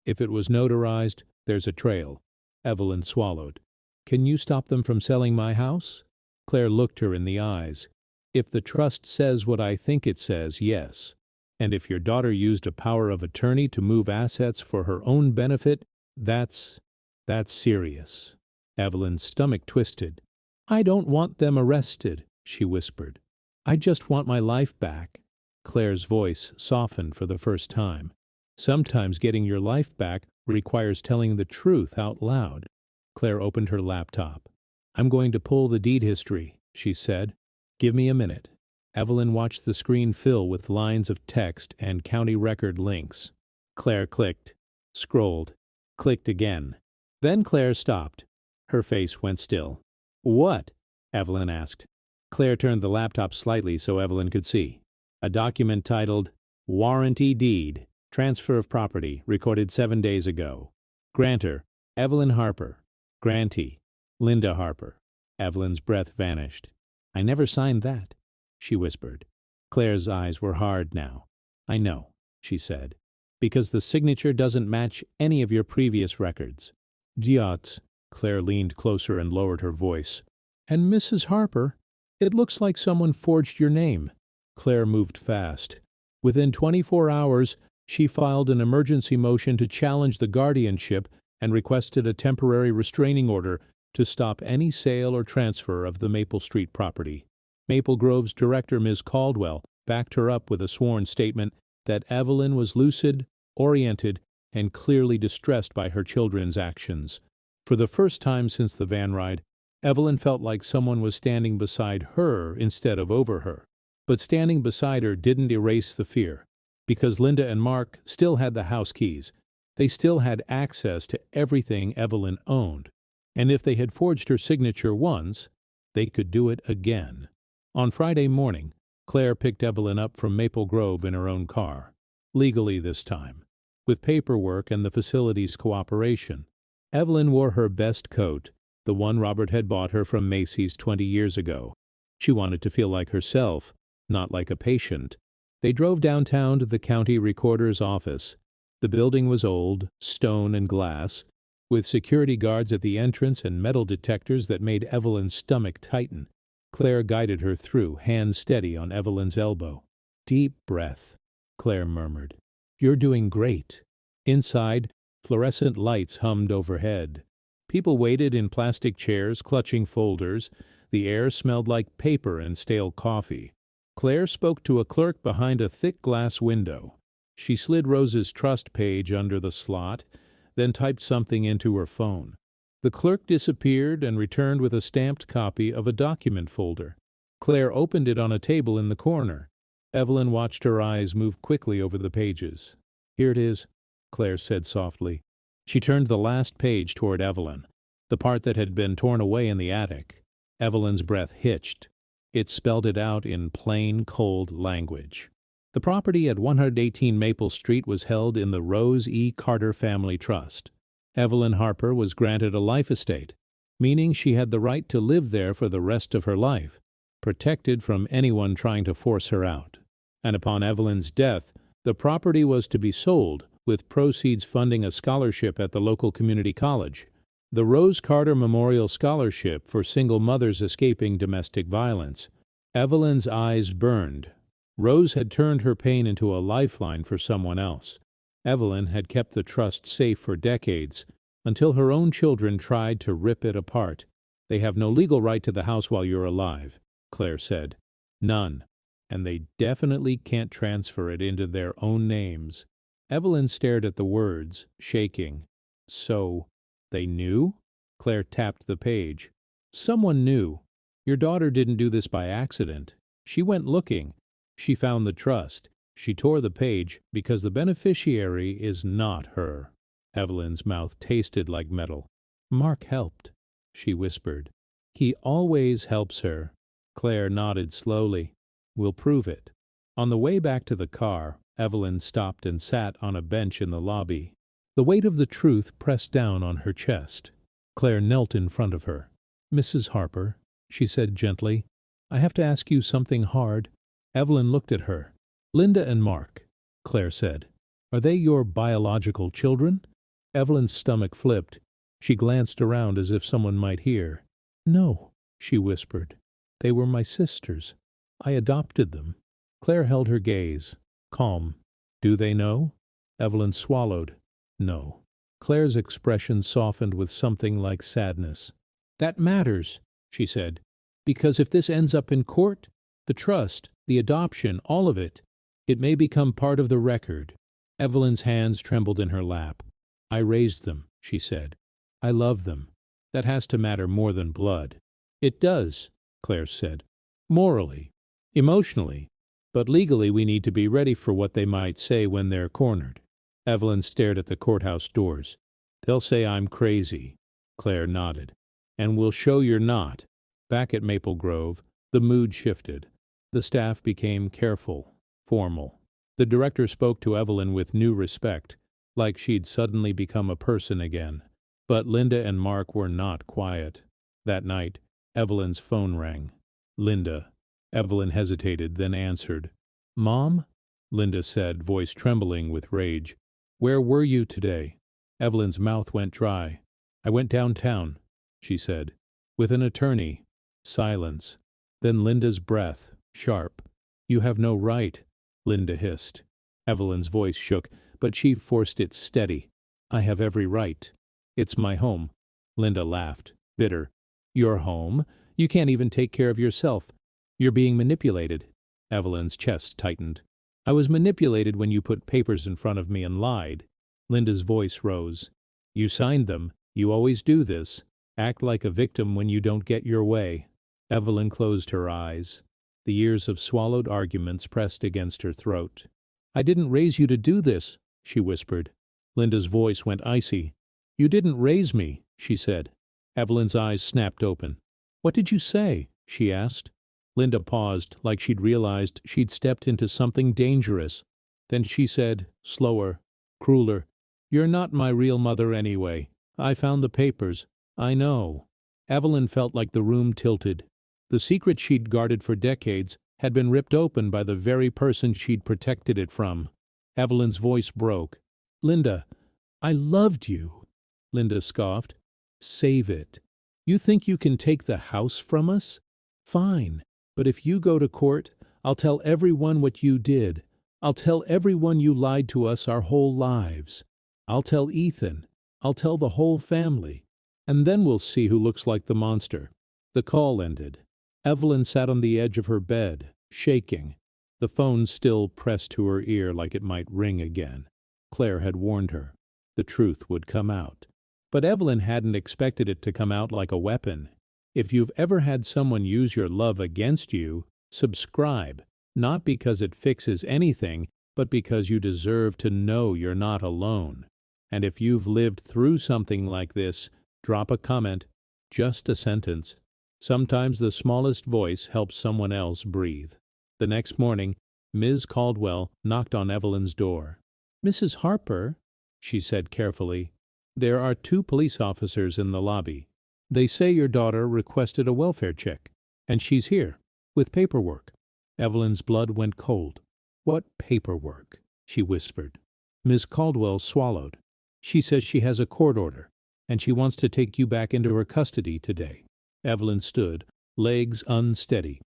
If it was notarized, there's a trail." Evelyn swallowed. "Can you stop them from selling my house?" Claire looked her in the eyes. "If the trust says what I think it says, yes. And if your daughter used a power of attorney to move assets for her own benefit, that's serious." Evelyn's stomach twisted. "I don't want them arrested," she whispered. "I just want my life back." Claire's voice softened for the first time. Sometimes getting your life back requires telling the truth out loud. Claire opened her laptop. "I'm going to pull the deed history," she said. "Give me a minute." Evelyn watched the screen fill with lines of text and county record links. Claire clicked, scrolled, clicked again. Then Claire stopped. Her face went still. "What?" Evelyn asked. Claire turned the laptop slightly so Evelyn could see. A document titled, "Warranty Deed, Transfer of Property, recorded 7 days ago. Grantor, Evelyn Harper. Grantee, Linda Harper." Evelyn's breath vanished. "I never signed that," she whispered. Claire's eyes were hard now. "I know," she said, "because the signature doesn't match any of your previous records." "Diot," Claire leaned closer and lowered her voice. "And Mrs. Harper, it looks like someone forged your name." Claire moved fast. Within 24 hours, she filed an emergency motion to challenge the guardianship and requested a temporary restraining order to stop any sale or transfer of the Maple Street property. Maple Grove's director, Ms. Caldwell, backed her up with a sworn statement that Evelyn was lucid, oriented, and clearly distressed by her children's actions. For the first time since the van ride, Evelyn felt like someone was standing beside her instead of over her. But standing beside her didn't erase the fear, because Linda and Mark still had the house keys. They still had access to everything Evelyn owned, and if they had forged her signature once, they could do it again. On Friday morning, Claire picked Evelyn up from Maple Grove in her own car, legally this time, with paperwork and the facility's cooperation. Evelyn wore her best coat, the one Robert had bought her from Macy's 20 years ago. She wanted to feel like herself, not like a patient. They drove downtown to the county recorder's office. The building was old, stone and glass, with security guards at the entrance and metal detectors that made Evelyn's stomach tighten. Claire guided her through, hand steady on Evelyn's elbow. "Deep breath," Claire murmured. "You're doing great." Inside, fluorescent lights hummed overhead. People waited in plastic chairs, clutching folders. The air smelled like paper and stale coffee. Claire spoke to a clerk behind a thick glass window. She slid Rose's trust page under the slot, then typed something into her phone. The clerk disappeared and returned with a stamped copy of a document folder. Claire opened it on a table in the corner. Evelyn watched her eyes move quickly over the pages. "Here it is," Claire said softly. She turned the last page toward Evelyn, the part that had been torn away in the attic. Evelyn's breath hitched. It spelled it out in plain, cold language. The property at 118 Maple Street was held in the Rose E. Carter Family Trust. Evelyn Harper was granted a life estate, meaning she had the right to live there for the rest of her life, protected from anyone trying to force her out. And upon Evelyn's death, the property was to be sold, with proceeds funding a scholarship at the local community college. The Rose Carter Memorial Scholarship for single mothers escaping domestic violence. Evelyn's eyes burned. Rose had turned her pain into a lifeline for someone else. Evelyn had kept the trust safe for decades, until her own children tried to rip it apart. "They have no legal right to the house while you're alive," Claire said. "None. And they definitely can't transfer it into their own names." Evelyn stared at the words, shaking. "So, they knew?" Claire tapped the page. "Someone knew. Your daughter didn't do this by accident. She went looking. She found the trust. She tore the page because the beneficiary is not her." Evelyn's mouth tasted like metal. "Mark helped," she whispered. "He always helps her." Claire nodded slowly. "We'll prove it." On the way back to the car, Evelyn stopped and sat on a bench in the lobby. The weight of the truth pressed down on her chest. Claire knelt in front of her. "Mrs. Harper," she said gently, "I have to ask you something hard." Evelyn looked at her. "Linda and Mark," Claire said. "Are they your biological children?" Evelyn's stomach flipped. She glanced around as if someone might hear. "No," she whispered. "They were my sisters. I adopted them." Claire held her gaze, calm. "Do they know?" Evelyn swallowed. "No." Claire's expression softened with something like sadness. That matters, she said, because if this ends up in court, the trust, the adoption, all of it, it may become part of the record. Evelyn's hands trembled in her lap. I raised them, she said. I love them. That has to matter more than blood. It does, Claire said. Morally, emotionally, but legally we need to be ready for what they might say when they're cornered. Evelyn stared at the courthouse doors. They'll say I'm crazy. Claire nodded. And we'll show you're not. Back at Maple Grove, the mood shifted. The staff became careful, formal. The director spoke to Evelyn with new respect, like she'd suddenly become a person again. But Linda and Mark were not quiet. That night, Evelyn's phone rang. Linda. Evelyn hesitated, then answered. Mom? Linda said, voice trembling with rage. Where were you today? Evelyn's mouth went dry. I went downtown, she said. With an attorney. Silence. Then Linda's breath, sharp. You have no right, Linda hissed. Evelyn's voice shook, but she forced it steady. I have every right. It's my home. Linda laughed, bitter. Your home? You can't even take care of yourself. You're being manipulated. Evelyn's chest tightened. I was manipulated when you put papers in front of me and lied. Linda's voice rose. You signed them. You always do this. Act like a victim when you don't get your way. Evelyn closed her eyes. The years of swallowed arguments pressed against her throat. I didn't raise you to do this, she whispered. Linda's voice went icy. You didn't raise me, she said. Evelyn's eyes snapped open. What did you say? She asked. Linda paused, like she'd realized she'd stepped into something dangerous. Then she said, slower, crueler, You're not my real mother anyway. I found the papers. I know. Evelyn felt like the room tilted. The secret she'd guarded for decades had been ripped open by the very person she'd protected it from. Evelyn's voice broke. Linda, I loved you. Linda scoffed. Save it. You think you can take the house from us? Fine. But if you go to court, I'll tell everyone what you did. I'll tell everyone you lied to us our whole lives. I'll tell Ethan. I'll tell the whole family. And then we'll see who looks like the monster. The call ended. Evelyn sat on the edge of her bed, shaking. The phone still pressed to her ear like it might ring again. Claire had warned her. The truth would come out. But Evelyn hadn't expected it to come out like a weapon. If you've ever had someone use your love against you, subscribe, not because it fixes anything, but because you deserve to know you're not alone. And if you've lived through something like this, drop a comment, just a sentence. Sometimes the smallest voice helps someone else breathe. The next morning, Ms. Caldwell knocked on Evelyn's door. Mrs. Harper, she said carefully, there are 2 police officers in the lobby. They say your daughter requested a welfare check, and she's here, with paperwork. Evelyn's blood went cold. What paperwork? She whispered. Ms. Caldwell swallowed. She says she has a court order, and she wants to take you back into her custody today. Evelyn stood, legs unsteady.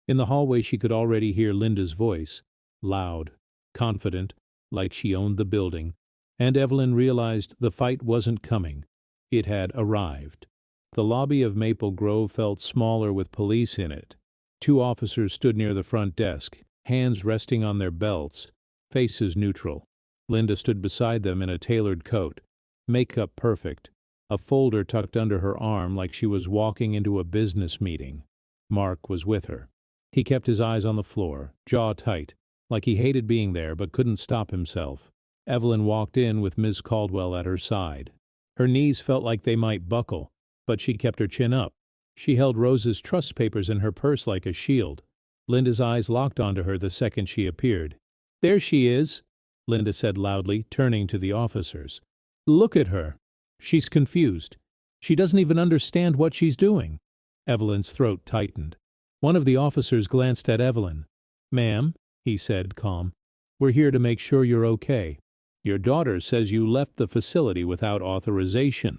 In the hallway she could already hear Linda's voice, loud, confident, like she owned the building, and Evelyn realized the fight wasn't coming. It had arrived. The lobby of Maple Grove felt smaller with police in it. 2 officers stood near the front desk, hands resting on their belts, faces neutral. Linda stood beside them in a tailored coat, makeup perfect, a folder tucked under her arm like she was walking into a business meeting. Mark was with her. He kept his eyes on the floor, jaw tight, like he hated being there but couldn't stop himself. Evelyn walked in with Ms. Caldwell at her side. Her knees felt like they might buckle, but she kept her chin up. She held Rose's trust papers in her purse like a shield. Linda's eyes locked onto her the second she appeared. There she is, Linda said loudly, turning to the officers. Look at her. She's confused. She doesn't even understand what she's doing. Evelyn's throat tightened. One of the officers glanced at Evelyn. Ma'am, he said, calm, we're here to make sure you're okay. Your daughter says you left the facility without authorization.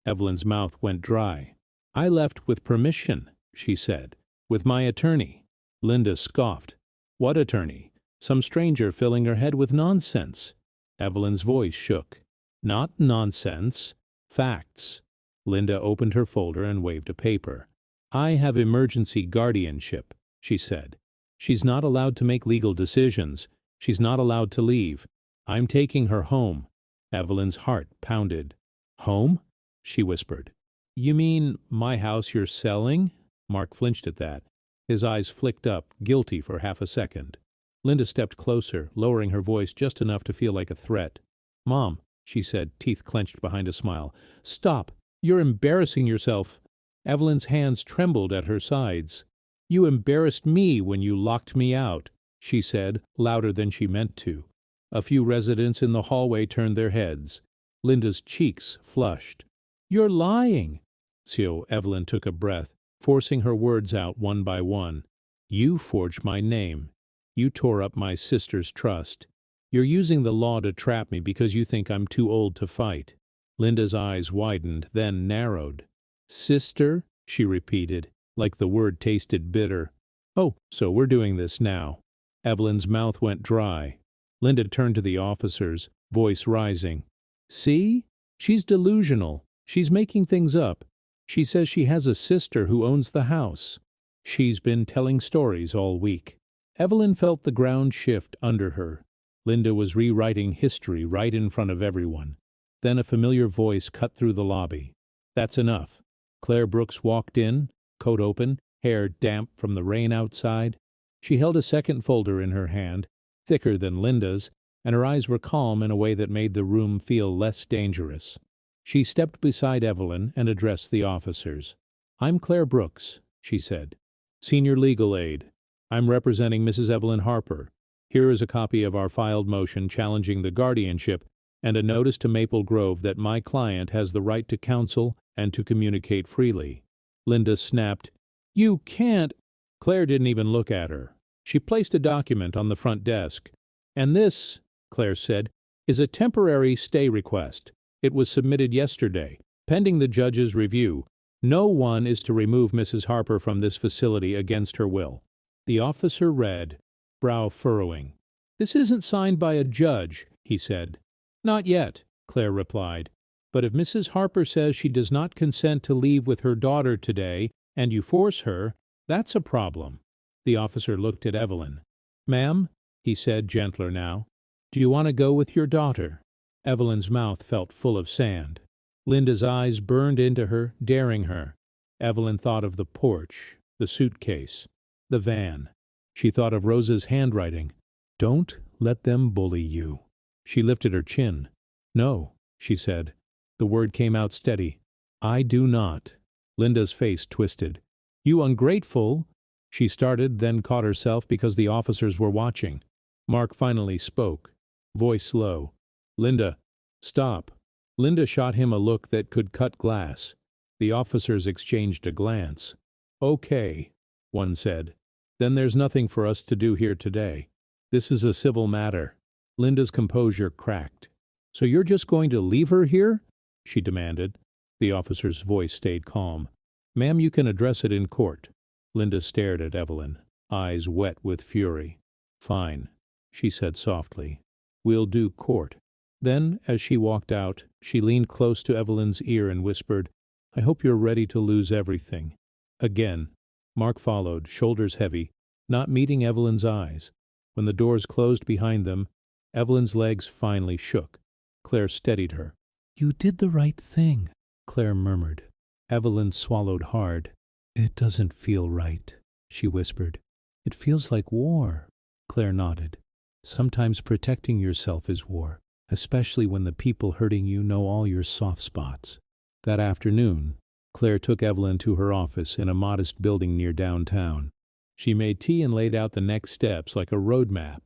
Evelyn's mouth went dry. I left with permission, she said, with my attorney. Linda scoffed. What attorney? Some stranger filling her head with nonsense. Evelyn's voice shook. Not nonsense. Facts. Linda opened her folder and waved a paper. I have emergency guardianship, she said. She's not allowed to make legal decisions. She's not allowed to leave. I'm taking her home. Evelyn's heart pounded. Home? She whispered. You mean my house you're selling? Mark flinched at that. His eyes flicked up, guilty for half a second. Linda stepped closer, lowering her voice just enough to feel like a threat. Mom, she said, teeth clenched behind a smile. Stop! You're embarrassing yourself. Evelyn's hands trembled at her sides. You embarrassed me when you locked me out, she said, louder than she meant to. A few residents in the hallway turned their heads. Linda's cheeks flushed. You're lying. So Evelyn took a breath, forcing her words out one by one. You forged my name. You tore up my sister's trust. You're using the law to trap me because you think I'm too old to fight. Linda's eyes widened, then narrowed. Sister? She repeated, like the word tasted bitter. Oh, so we're doing this now. Evelyn's mouth went dry. Linda turned to the officers, voice rising. See? She's delusional. She's making things up. She says she has a sister who owns the house. She's been telling stories all week. Evelyn felt the ground shift under her. Linda was rewriting history right in front of everyone. Then a familiar voice cut through the lobby. That's enough. Claire Brooks walked in, coat open, hair damp from the rain outside. She held a second folder in her hand, thicker than Linda's, and her eyes were calm in a way that made the room feel less dangerous. She stepped beside Evelyn and addressed the officers. I'm Claire Brooks, she said. Senior legal aide. I'm representing Mrs. Evelyn Harper. Here is a copy of our filed motion challenging the guardianship and a notice to Maple Grove that my client has the right to counsel and to communicate freely. Linda snapped, You can't. Claire didn't even look at her. She placed a document on the front desk. And this, Claire said, is a temporary stay request. It was submitted yesterday, pending the judge's review. No one is to remove Mrs. Harper from this facility against her will. The officer read, brow furrowing. This isn't signed by a judge, he said. Not yet, Claire replied. But if Mrs. Harper says she does not consent to leave with her daughter today, and you force her, that's a problem. The officer looked at Evelyn. Ma'am, he said, gentler now, do you want to go with your daughter? Evelyn's mouth felt full of sand. Linda's eyes burned into her, daring her. Evelyn thought of the porch, the suitcase, the van. She thought of Rosa's handwriting. Don't let them bully you. She lifted her chin. No, she said. The word came out steady. I do not. Linda's face twisted. You ungrateful. She started, then caught herself because the officers were watching. Mark finally spoke, voice low. Linda, stop. Linda shot him a look that could cut glass. The officers exchanged a glance. Okay, one said. Then there's nothing for us to do here today. This is a civil matter. Linda's composure cracked. So you're just going to leave her here? She demanded. The officer's voice stayed calm. Ma'am, you can address it in court. Linda stared at Evelyn, eyes wet with fury. Fine, she said softly. We'll do court. Then, as she walked out, she leaned close to Evelyn's ear and whispered, I hope you're ready to lose everything. Again, Mark followed, shoulders heavy, not meeting Evelyn's eyes. When the doors closed behind them, Evelyn's legs finally shook. Claire steadied her. You did the right thing, Claire murmured. Evelyn swallowed hard. It doesn't feel right, she whispered. It feels like war. Claire nodded. Sometimes protecting yourself is war, especially when the people hurting you know all your soft spots. That afternoon, Claire took Evelyn to her office in a modest building near downtown. She made tea and laid out the next steps like a roadmap.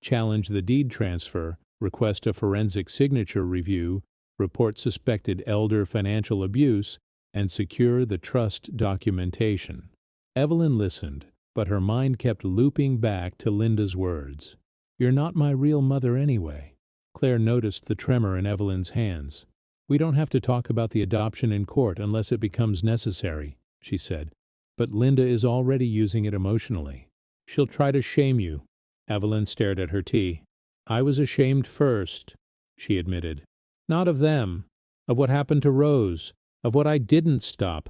Challenge the deed transfer, request a forensic signature review, report suspected elder financial abuse, and secure the trust documentation. Evelyn listened, but her mind kept looping back to Linda's words. You're not my real mother anyway. Claire noticed the tremor in Evelyn's hands. We don't have to talk about the adoption in court unless it becomes necessary, she said. But Linda is already using it emotionally. She'll try to shame you. Evelyn stared at her tea. I was ashamed first, she admitted. Not of them, of what happened to Rose. Of what I didn't stop.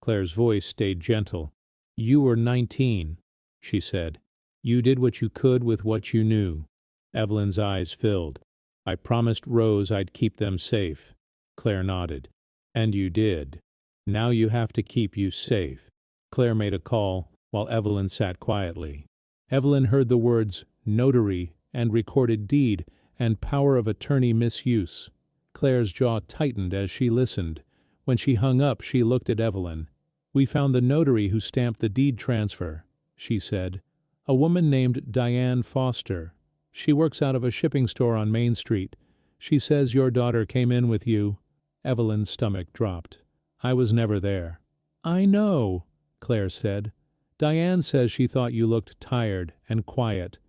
Claire's voice stayed gentle. You were 19, she said. You did what you could with what you knew. Evelyn's eyes filled. I promised Rose I'd keep them safe. Claire nodded. And you did. Now you have to keep you safe. Claire made a call, while Evelyn sat quietly. Evelyn heard the words notary and recorded deed and power of attorney misuse. Claire's jaw tightened as she listened. When she hung up, she looked at Evelyn. We found the notary who stamped the deed transfer, she said. A woman named Diane Foster. She works out of a shipping store on Main Street. She says your daughter came in with you. Evelyn's stomach dropped. I was never there. I know, Claire said. Diane says she thought you looked tired and quiet.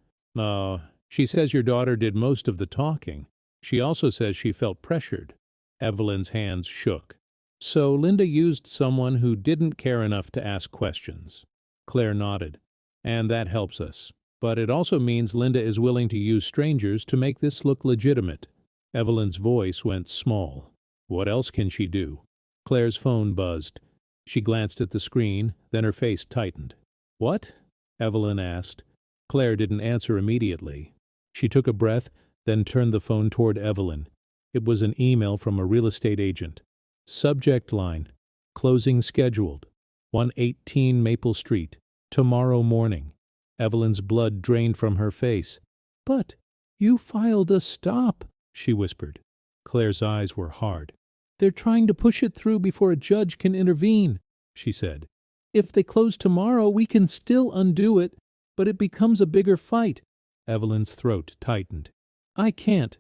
She says your daughter did most of the talking. She also says she felt pressured. Evelyn's hands shook. So Linda used someone who didn't care enough to ask questions. Claire nodded. And that helps us. But it also means Linda is willing to use strangers to make this look legitimate. Evelyn's voice went small. What else can she do? Claire's phone buzzed. She glanced at the screen, then her face tightened. What? Evelyn asked. Claire didn't answer immediately. She took a breath, then turned the phone toward Evelyn. It was an email from a real estate agent. Subject line, closing scheduled, 118 Maple Street, tomorrow morning. Evelyn's blood drained from her face. But you filed a stop, she whispered. Claire's eyes were hard. They're trying to push it through before a judge can intervene, she said. If they close tomorrow, we can still undo it, but it becomes a bigger fight. Evelyn's throat tightened. I can't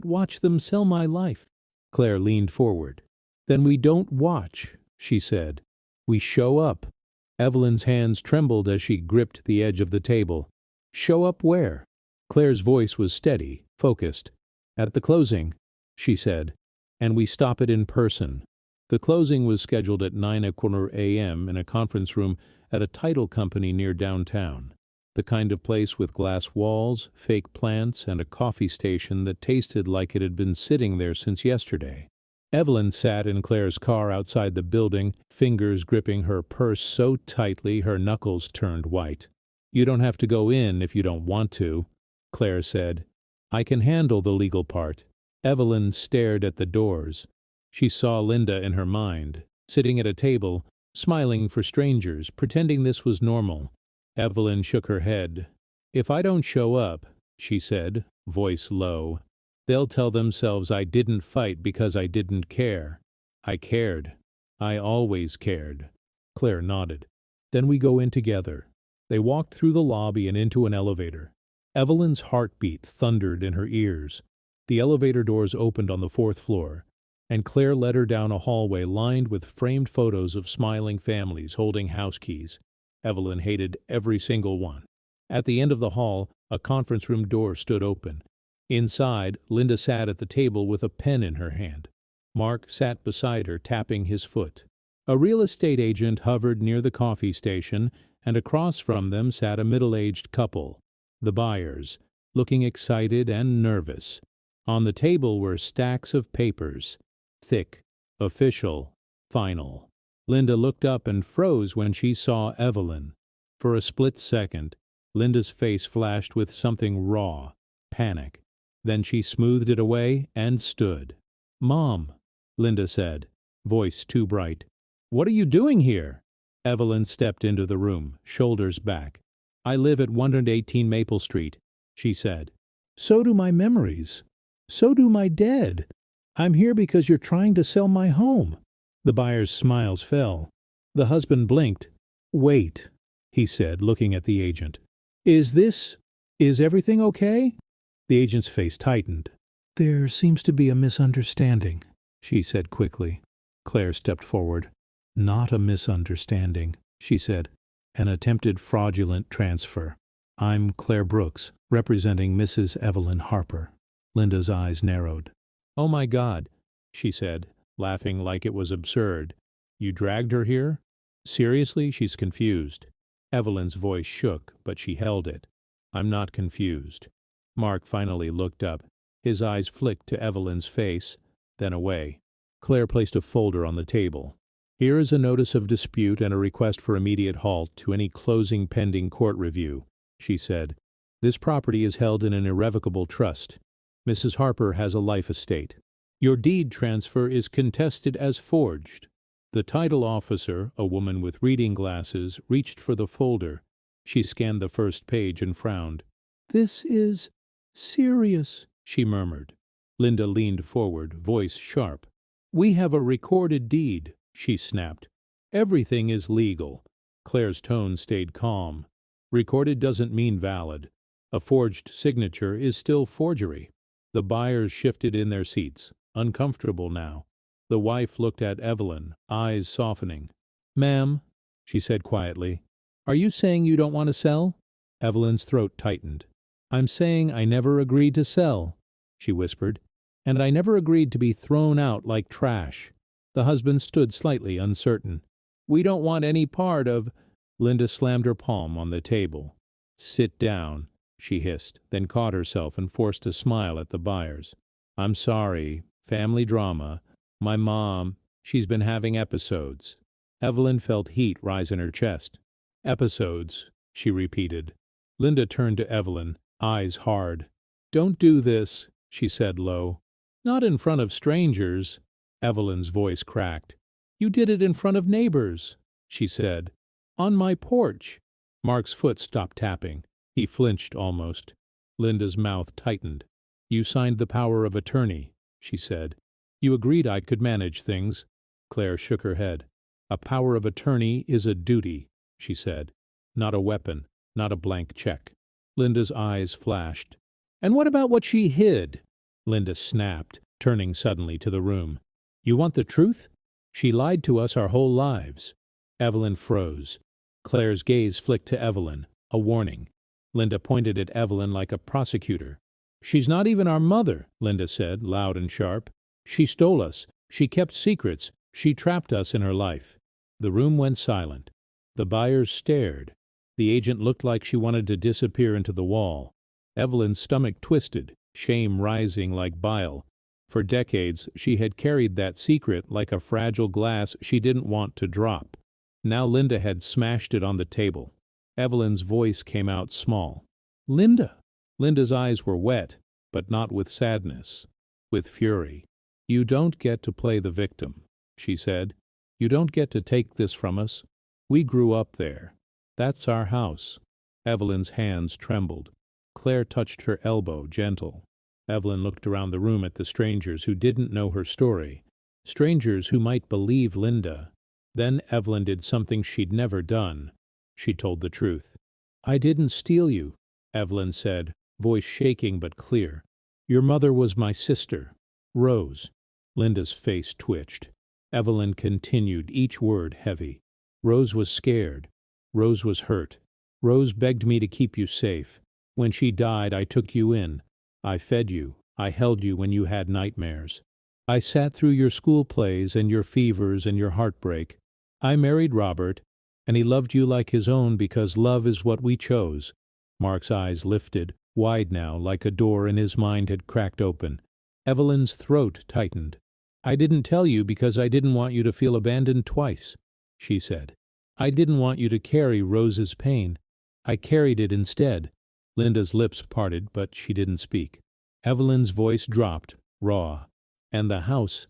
watch them sell my life. Claire leaned forward. Then we don't watch, she said. We show up. Evelyn's hands trembled as she gripped the edge of the table. Show up where? Claire's voice was steady, focused. At the closing, she said, and we stop it in person. The closing was scheduled at 9:15 a.m. in a conference room at a title company near downtown. The kind of place with glass walls, fake plants, and a coffee station that tasted like it had been sitting there since yesterday. Evelyn sat in Claire's car outside the building, fingers gripping her purse so tightly her knuckles turned white. You don't have to go in if you don't want to, Claire said. I can handle the legal part. Evelyn stared at the doors. She saw Linda in her mind, sitting at a table, smiling for strangers, pretending this was normal. Evelyn shook her head. If I don't show up, she said, voice low, they'll tell themselves I didn't fight because I didn't care. I cared. I always cared. Claire nodded. Then we go in together. They walked through the lobby and into an elevator. Evelyn's heartbeat thundered in her ears. The elevator doors opened on the 4th floor, and Claire led her down a hallway lined with framed photos of smiling families holding house keys. Evelyn hated every single one. At the end of the hall, a conference room door stood open. Inside, Linda sat at the table with a pen in her hand. Mark sat beside her, tapping his foot. A real estate agent hovered near the coffee station, and across from them sat a middle-aged couple, the buyers, looking excited and nervous. On the table were stacks of papers, thick, official, final. Linda looked up and froze when she saw Evelyn. For a split second, Linda's face flashed with something raw, panic. Then she smoothed it away and stood. Mom, Linda said, voice too bright. What are you doing here? Evelyn stepped into the room, shoulders back. I live at 118 Maple Street, she said. So do my memories. So do my dead. I'm here because you're trying to sell my home. The buyer's smiles fell. The husband blinked. Wait, he said, looking at the agent. Is everything okay? The agent's face tightened. There seems to be a misunderstanding, she said quickly. Claire stepped forward. Not a misunderstanding, she said. An attempted fraudulent transfer. I'm Claire Brooks, representing Mrs. Evelyn Harper. Linda's eyes narrowed. Oh my God, she said, laughing like it was absurd. You dragged her here? Seriously, she's confused. Evelyn's voice shook, but she held it. I'm not confused. Mark finally looked up. His eyes flicked to Evelyn's face, then away. Claire placed a folder on the table. Here is a notice of dispute and a request for immediate halt to any closing pending court review, she said. This property is held in an irrevocable trust. Mrs. Harper has a life estate. Your deed transfer is contested as forged. The title officer, a woman with reading glasses, reached for the folder. She scanned the first page and frowned. This is serious, she murmured. Linda leaned forward, voice sharp. We have a recorded deed, she snapped. Everything is legal. Claire's tone stayed calm. Recorded doesn't mean valid. A forged signature is still forgery. The buyers shifted in their seats, uncomfortable now. The wife looked at Evelyn, eyes softening. Ma'am, she said quietly, are you saying you don't want to sell? Evelyn's throat tightened. I'm saying I never agreed to sell, she whispered, and I never agreed to be thrown out like trash. The husband stood slightly uncertain. We don't want any part of… Linda slammed her palm on the table. Sit down, she hissed, then caught herself and forced a smile at the buyers. I'm sorry, family drama. My mom, she's been having episodes. Evelyn felt heat rise in her chest. Episodes, she repeated. Linda turned to Evelyn, eyes hard. Don't do this, she said low. Not in front of strangers. Evelyn's voice cracked. You did it in front of neighbors, she said. On my porch. Mark's foot stopped tapping. He flinched almost. Linda's mouth tightened. You signed the power of attorney, she said. You agreed I could manage things. Claire shook her head. A power of attorney is a duty, she said. Not a weapon, not a blank check. Linda's eyes flashed. And what about what she hid? Linda snapped, turning suddenly to the room. You want the truth? She lied to us our whole lives. Evelyn froze. Claire's gaze flicked to Evelyn, a warning. Linda pointed at Evelyn like a prosecutor. She's not even our mother, Linda said, loud and sharp. She stole us. She kept secrets. She trapped us in her life. The room went silent. The buyers stared. The agent looked like she wanted to disappear into the wall. Evelyn's stomach twisted, shame rising like bile. For decades, she had carried that secret like a fragile glass she didn't want to drop. Now Linda had smashed it on the table. Evelyn's voice came out small. Linda! Linda's eyes were wet, but not with sadness, with fury. You don't get to play the victim, she said. You don't get to take this from us. We grew up there. That's our house. Evelyn's hands trembled. Claire touched her elbow, gentle. Evelyn looked around the room at the strangers who didn't know her story, strangers who might believe Linda. Then Evelyn did something she'd never done. She told the truth. I didn't steal you, Evelyn said, voice shaking but clear. Your mother was my sister, Rose. Linda's face twitched. Evelyn continued, each word heavy. Rose was scared. Rose was hurt. Rose begged me to keep you safe. When she died, I took you in. I fed you. I held you when you had nightmares. I sat through your school plays and your fevers and your heartbreak. I married Robert, and he loved you like his own because love is what we chose. Mark's eyes lifted, wide now, like a door in his mind had cracked open. Evelyn's throat tightened. I didn't tell you because I didn't want you to feel abandoned twice, she said. I didn't want you to carry Rose's pain. I carried it instead. Linda's lips parted, but she didn't speak. Evelyn's voice dropped, raw. And the house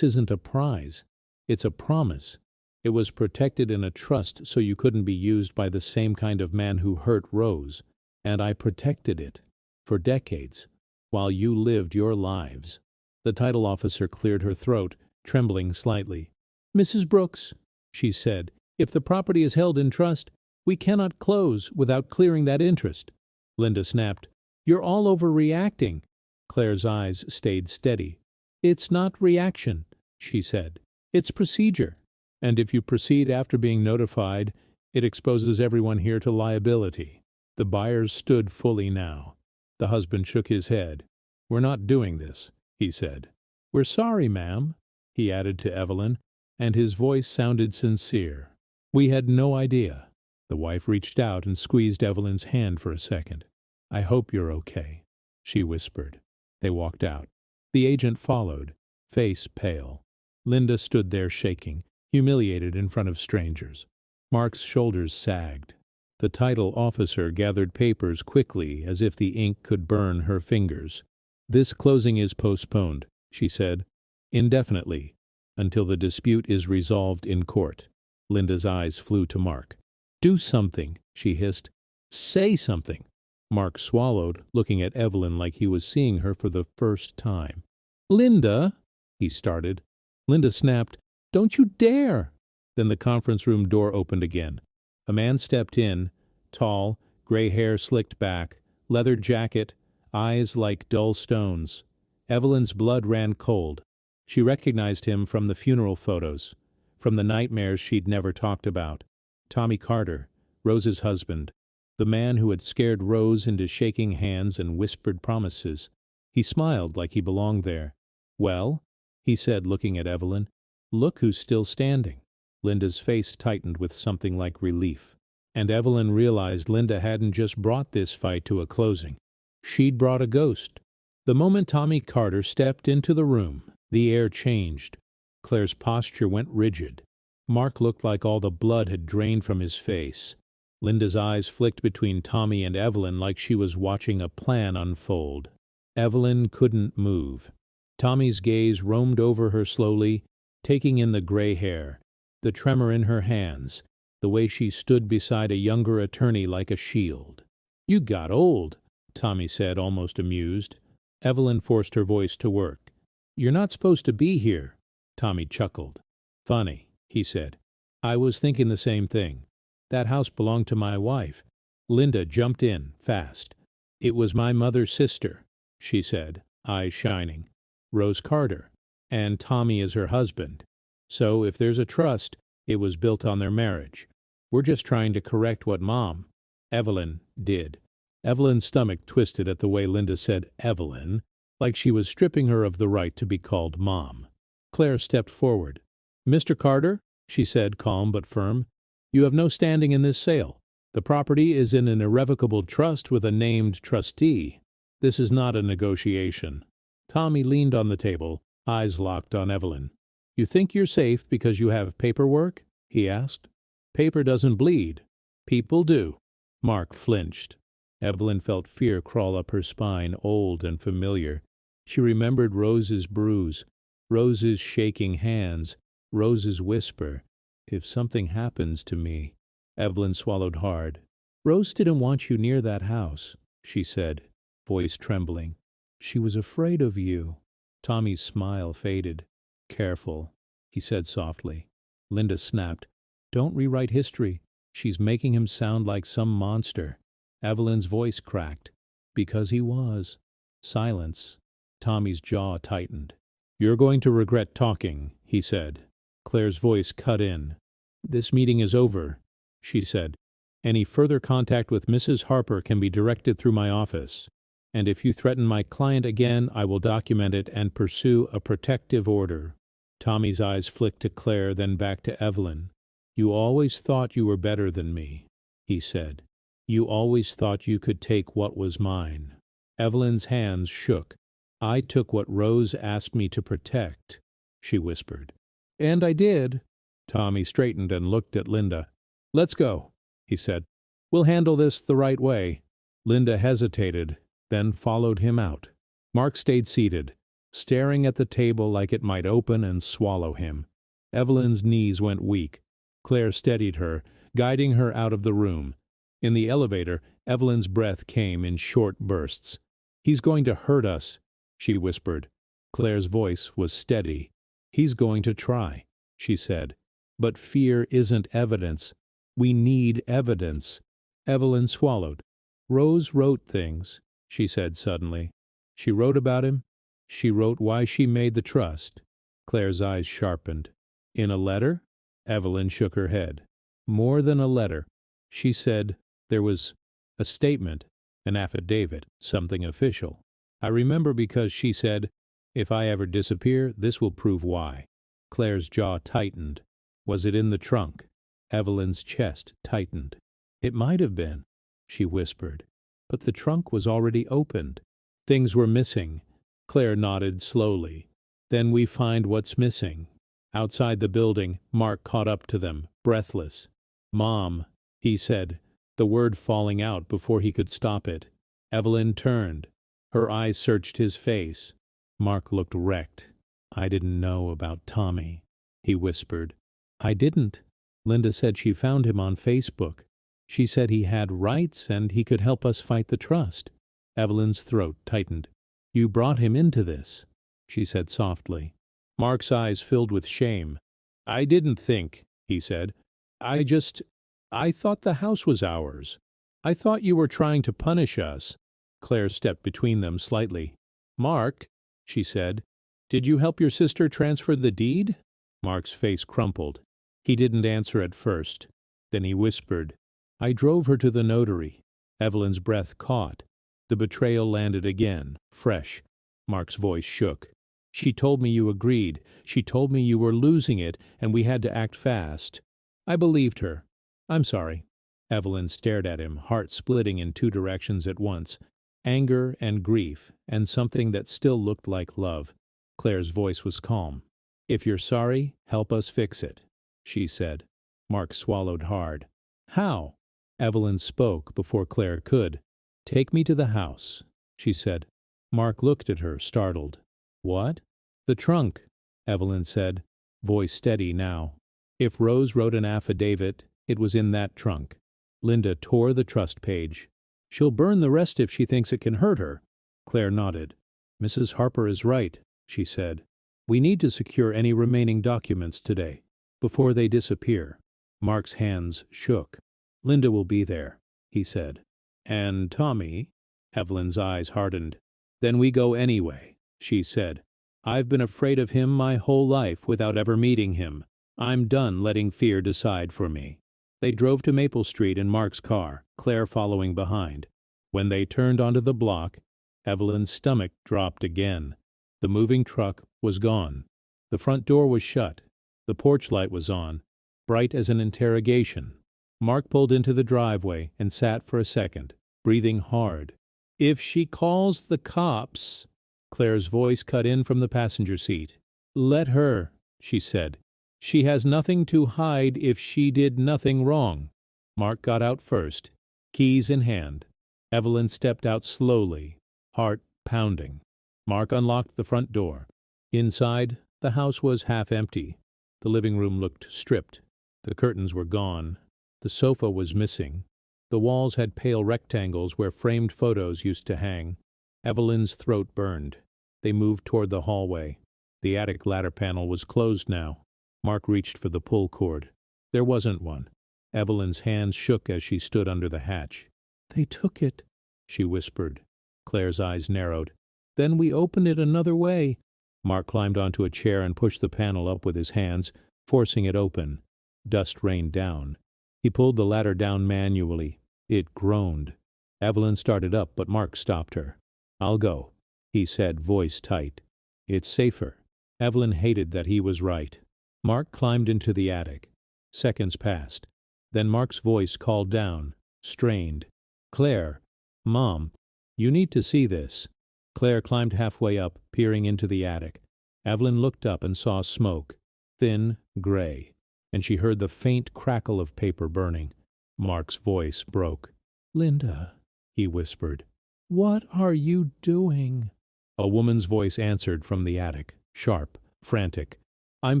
isn't a prize. It's a promise. It was protected in a trust so you couldn't be used by the same kind of man who hurt Rose. And I protected it. For decades. While you lived your lives. The title officer cleared her throat, trembling slightly. Mrs. Brooks, she said, if the property is held in trust, we cannot close without clearing that interest. Linda snapped. You're all overreacting. Claire's eyes stayed steady. It's not reaction, she said. It's procedure. And if you proceed after being notified, it exposes everyone here to liability. The buyers stood fully now. The husband shook his head. We're not doing this, he said. We're sorry, ma'am, he added to Evelyn, and his voice sounded sincere. We had no idea. The wife reached out and squeezed Evelyn's hand for a second. I hope you're okay, she whispered. They walked out. The agent followed. face pale. Linda stood there shaking, humiliated in front of strangers. Mark's shoulders sagged. The title officer gathered papers quickly as if the ink could burn her fingers. "This closing is postponed," she said, "indefinitely, until the dispute is resolved in court." Linda's eyes flew to Mark. "Do something," she hissed. "Say something." Mark swallowed, looking at Evelyn like he was seeing her for the first time. "Linda," he started. Linda snapped, "Don't you dare!" Then the conference room door opened again. A man stepped in, tall, gray hair slicked back, leather jacket, eyes like dull stones. Evelyn's blood ran cold. She recognized him from the funeral photos, from the nightmares she'd never talked about. Tommy Carter, Rose's husband, the man who had scared Rose into shaking hands and whispered promises. He smiled like he belonged there. "Well," he said, looking at Evelyn, "look who's still standing." Linda's face tightened with something like relief. And Evelyn realized Linda hadn't just brought this fight to a closing. She'd brought a ghost. The moment Tommy Carter stepped into the room, the air changed. Claire's posture went rigid. Mark looked like all the blood had drained from his face. Linda's eyes flicked between Tommy and Evelyn like she was watching a plan unfold. Evelyn couldn't move. Tommy's gaze roamed over her slowly, taking in the gray hair, the tremor in her hands, the way she stood beside a younger attorney like a shield. "You got old," Tommy said, almost amused. Evelyn forced her voice to work. "You're not supposed to be here." Tommy chuckled. "Funny," he said. "I was thinking the same thing. That house belonged to my wife." Linda jumped in, fast. "It was my mother's sister," she said, eyes shining. "Rose Carter. And Tommy is her husband. So if there's a trust, it was built on their marriage. We're just trying to correct what Mom, Evelyn, did." Evelyn's stomach twisted at the way Linda said Evelyn, like she was stripping her of the right to be called Mom. Claire stepped forward. "Mr. Carter," she said, calm but firm, "you have no standing in this sale. The property is in an irrevocable trust with a named trustee. This is not a negotiation." Tommy leaned on the table, eyes locked on Evelyn. "You think you're safe because you have paperwork?" he asked. "Paper doesn't bleed. People do." Mark flinched. Evelyn felt fear crawl up her spine, old and familiar. She remembered Rose's bruise, Rose's shaking hands, Rose's whisper, "If something happens to me." Evelyn swallowed hard. "Rose didn't want you near that house," she said, voice trembling. "She was afraid of you." Tommy's smile faded. "Careful," he said softly. Linda snapped, "Don't rewrite history. She's making him sound like some monster." Evelyn's voice cracked. "Because he was." Silence. Tommy's jaw tightened. "You're going to regret talking," he said. Claire's voice cut in. "This meeting is over," she said. "Any further contact with Mrs. Harper can be directed through my office. And if you threaten my client again, I will document it and pursue a protective order." Tommy's eyes flicked to Claire, then back to Evelyn. "You always thought you were better than me," he said. "You always thought you could take what was mine." Evelyn's hands shook. "I took what Rose asked me to protect," she whispered. "And I did." Tommy straightened and looked at Linda. "Let's go," he said. "We'll handle this the right way." Linda hesitated, then followed him out. Mark stayed seated, staring at the table like it might open and swallow him. Evelyn's knees went weak. Claire steadied her, guiding her out of the room. In the elevator, Evelyn's breath came in short bursts. "He's going to hurt us," she whispered. Claire's voice was steady. "He's going to try," she said. "But fear isn't evidence. We need evidence." Evelyn swallowed. "Rose wrote things," she said suddenly. "She wrote about him. She wrote why she made the trust." Claire's eyes sharpened. "In a letter?" Evelyn shook her head. "More than a letter. She said there was a statement, an affidavit, something official. I remember because she said, 'If I ever disappear, this will prove why.'" Claire's jaw tightened. "Was it in the trunk?" Evelyn's chest tightened. "It might have been," she whispered. "But the trunk was already opened. Things were missing." Claire nodded slowly. Then we find what's missing. Outside the building, Mark caught up to them, breathless. "Mom," he said, the word falling out before he could stop it. Evelyn turned. Her eyes searched his face. Mark looked wrecked. "I didn't know about Tommy," he whispered. "I didn't. Linda said she found him on Facebook. She said he had rights and he could help us fight the trust." Evelyn's throat tightened. "You brought him into this," she said softly. Mark's eyes filled with shame. "I didn't think," he said. I thought the house was ours. I thought you were trying to punish us." Claire stepped between them slightly. "Mark," she said, "did you help your sister transfer the deed?" Mark's face crumpled. He didn't answer at first. Then he whispered, "I drove her to the notary." Evelyn's breath caught. The betrayal landed again, fresh. Mark's voice shook. "She told me you agreed. She told me you were losing it and we had to act fast. I believed her. I'm sorry." Evelyn stared at him, heart splitting in two directions at once, anger and grief, and something that still looked like love. Claire's voice was calm. "If you're sorry, help us fix it," she said. Mark swallowed hard. "How?" Evelyn spoke before Claire could. "Take me to the house," she said. Mark looked at her, startled. "What?" "The trunk," Evelyn said, voice steady now. "If Rose wrote an affidavit, it was in that trunk." Linda tore the trust page. "She'll burn the rest if she thinks it can hurt her." Claire nodded. "Mrs. Harper is right," she said. "We need to secure any remaining documents today, before they disappear." Mark's hands shook. "Linda will be there," he said. "And Tommy?" Evelyn's eyes hardened. "Then we go anyway," she said. "I've been afraid of him my whole life without ever meeting him. I'm done letting fear decide for me." They drove to Maple Street in Mark's car, Claire following behind. When they turned onto the block, Evelyn's stomach dropped again. The moving truck was gone. The front door was shut. The porch light was on, bright as an interrogation. Mark pulled into the driveway and sat for a second, breathing hard. "If she calls the cops," Claire's voice cut in from the passenger seat. "Let her," she said. "She has nothing to hide if she did nothing wrong." Mark got out first, keys in hand. Evelyn stepped out slowly, heart pounding. Mark unlocked the front door. Inside, the house was half empty. The living room looked stripped. The curtains were gone. The sofa was missing. The walls had pale rectangles where framed photos used to hang. Evelyn's throat burned. They moved toward the hallway. The attic ladder panel was closed now. Mark reached for the pull cord. There wasn't one. Evelyn's hands shook as she stood under the hatch. "They took it," she whispered. Claire's eyes narrowed. "Then we opened it another way." Mark climbed onto a chair and pushed the panel up with his hands, forcing it open. Dust rained down. He pulled the ladder down manually. It groaned. Evelyn started up, but Mark stopped her. "I'll go," he said, voice tight. "It's safer." Evelyn hated that he was right. Mark climbed into the attic. Seconds passed. Then Mark's voice called down, strained. "Claire, Mom, you need to see this." Claire climbed halfway up, peering into the attic. Evelyn looked up and saw smoke, thin, gray, and she heard the faint crackle of paper burning. Mark's voice broke. "Linda," he whispered, "what are you doing?" A woman's voice answered from the attic, sharp, frantic. "I'm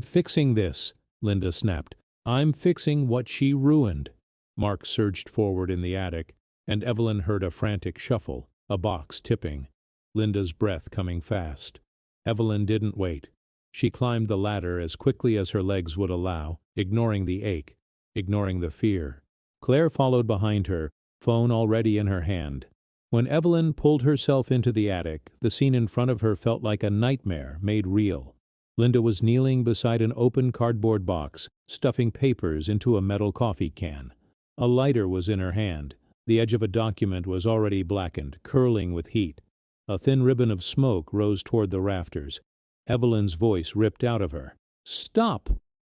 fixing this," Linda snapped. "I'm fixing what she ruined." Mark surged forward in the attic, and Evelyn heard a frantic shuffle, a box tipping. Linda's breath coming fast. Evelyn didn't wait. She climbed the ladder as quickly as her legs would allow, ignoring the ache, ignoring the fear. Claire followed behind her, phone already in her hand. When Evelyn pulled herself into the attic, the scene in front of her felt like a nightmare made real. Linda was kneeling beside an open cardboard box, stuffing papers into a metal coffee can. A lighter was in her hand. The edge of a document was already blackened, curling with heat. A thin ribbon of smoke rose toward the rafters. Evelyn's voice ripped out of her. "Stop!"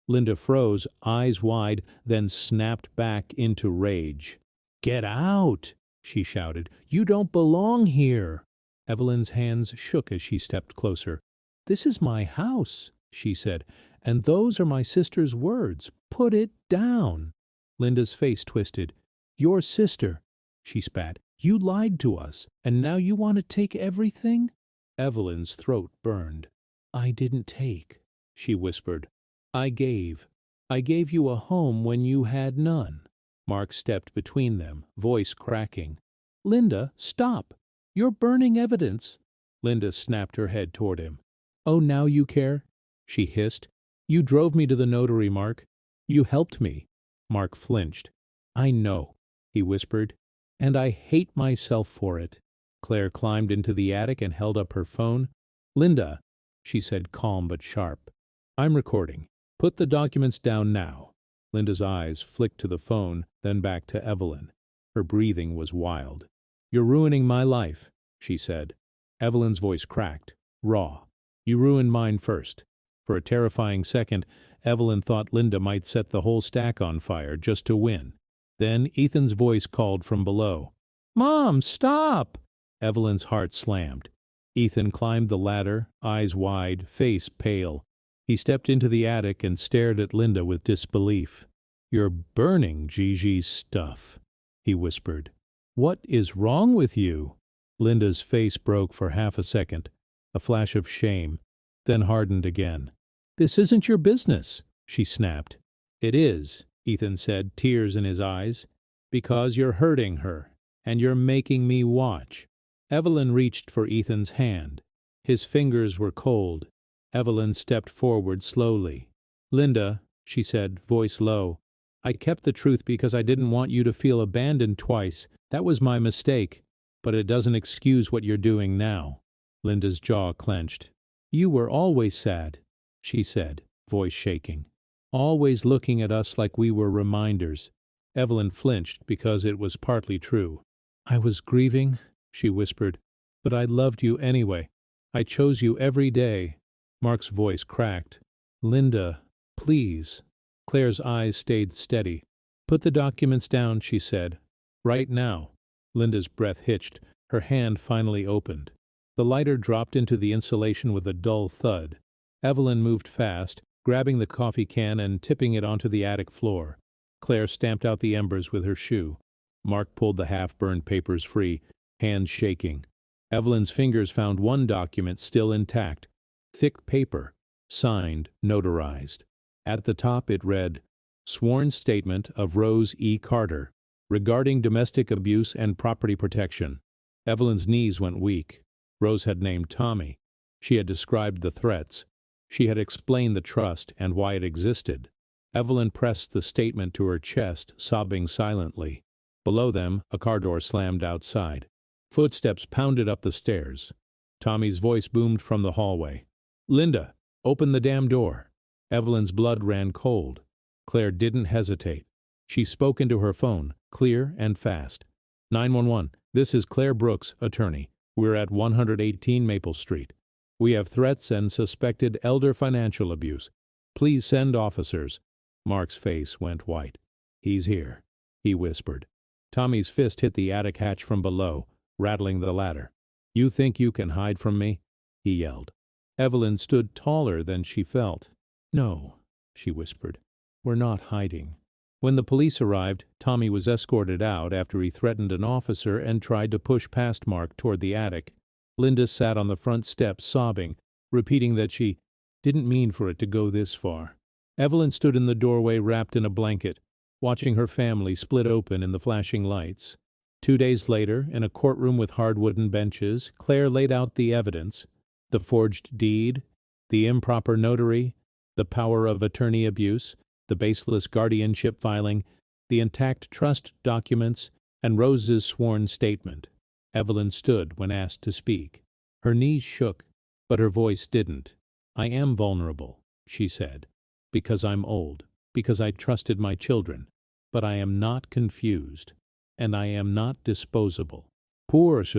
Linda froze, eyes wide, then snapped back into rage. "Get out!" she shouted. "You don't belong here!" Evelyn's hands shook as she stepped closer. "This is my house," she said, "and those are my sister's words. Put it down." Linda's face twisted. "Your sister," she spat. "You lied to us, and now you want to take everything?" Evelyn's throat burned. "I didn't take," she whispered. "I gave. I gave you a home when you had none." Mark stepped between them, voice cracking. "Linda, stop! You're burning evidence." Linda snapped her head toward him. "Oh, now you care?" she hissed. "You drove me to the notary, Mark. You helped me." Mark flinched. "I know," he whispered, "and I hate myself for it." Claire climbed into the attic and held up her phone. "Linda," she said, calm but sharp, "I'm recording. Put the documents down now." Linda's eyes flicked to the phone, then back to Evelyn. Her breathing was wild. "You're ruining my life," she said. Evelyn's voice cracked, raw. "You ruined mine first." For a terrifying second, Evelyn thought Linda might set the whole stack on fire just to win. Then Ethan's voice called from below. "Mom, stop!" Evelyn's heart slammed. Ethan climbed the ladder, eyes wide, face pale. He stepped into the attic and stared at Linda with disbelief. "You're burning Gigi's stuff," he whispered. "What is wrong with you?" Linda's face broke for half a second, a flash of shame, then hardened again. "This isn't your business," she snapped. "It is," Ethan said, tears in his eyes, "because you're hurting her, and you're making me watch." Evelyn reached for Ethan's hand. His fingers were cold. Evelyn stepped forward slowly. "Linda," she said, voice low, "I kept the truth because I didn't want you to feel abandoned twice. That was my mistake. But it doesn't excuse what you're doing now." Linda's jaw clenched. "You were always sad," she said, voice shaking. "Always looking at us like we were reminders." Evelyn flinched because it was partly true. "I was grieving," she whispered, "but I loved you anyway. I chose you every day." Mark's voice cracked. "Linda, please." Claire's eyes stayed steady. "Put the documents down," she said. "Right now." Linda's breath hitched. Her hand finally opened. The lighter dropped into the insulation with a dull thud. Evelyn moved fast, grabbing the coffee can and tipping it onto the attic floor. Claire stamped out the embers with her shoe. Mark pulled the half-burned papers free, hands shaking. Evelyn's fingers found one document still intact. Thick paper, signed, notarized. At the top it read, "Sworn Statement of Rose E. Carter, regarding domestic abuse and property protection." Evelyn's knees went weak. Rose had named Tommy. She had described the threats. She had explained the trust and why it existed. Evelyn pressed the statement to her chest, sobbing silently. Below them, a car door slammed outside. Footsteps pounded up the stairs. Tommy's voice boomed from the hallway. "Linda, open the damn door." Evelyn's blood ran cold. Claire didn't hesitate. She spoke into her phone, clear and fast. 911, this is Claire Brooks, attorney. We're at 118 Maple Street. We have threats and suspected elder financial abuse. Please send officers. Mark's face went white. "He's here," he whispered. Tommy's fist hit the attic hatch from below, rattling the ladder. "You think you can hide from me?" he yelled. Evelyn stood taller than she felt. "No," she whispered. "We're not hiding." When the police arrived, Tommy was escorted out after he threatened an officer and tried to push past Mark toward the attic. Linda sat on the front steps sobbing, repeating that she didn't mean for it to go this far. Evelyn stood in the doorway wrapped in a blanket, watching her family split open in the flashing lights. 2 days later, in a courtroom with hard wooden benches, Claire laid out the evidence: the forged deed, the improper notary, the power of attorney abuse, the baseless guardianship filing, the intact trust documents, and Rose's sworn statement. Evelyn stood when asked to speak. Her knees shook, but her voice didn't. "I am vulnerable," she said, "because I'm old, because I trusted my children. But I am not confused, and I am not disposable." Porch.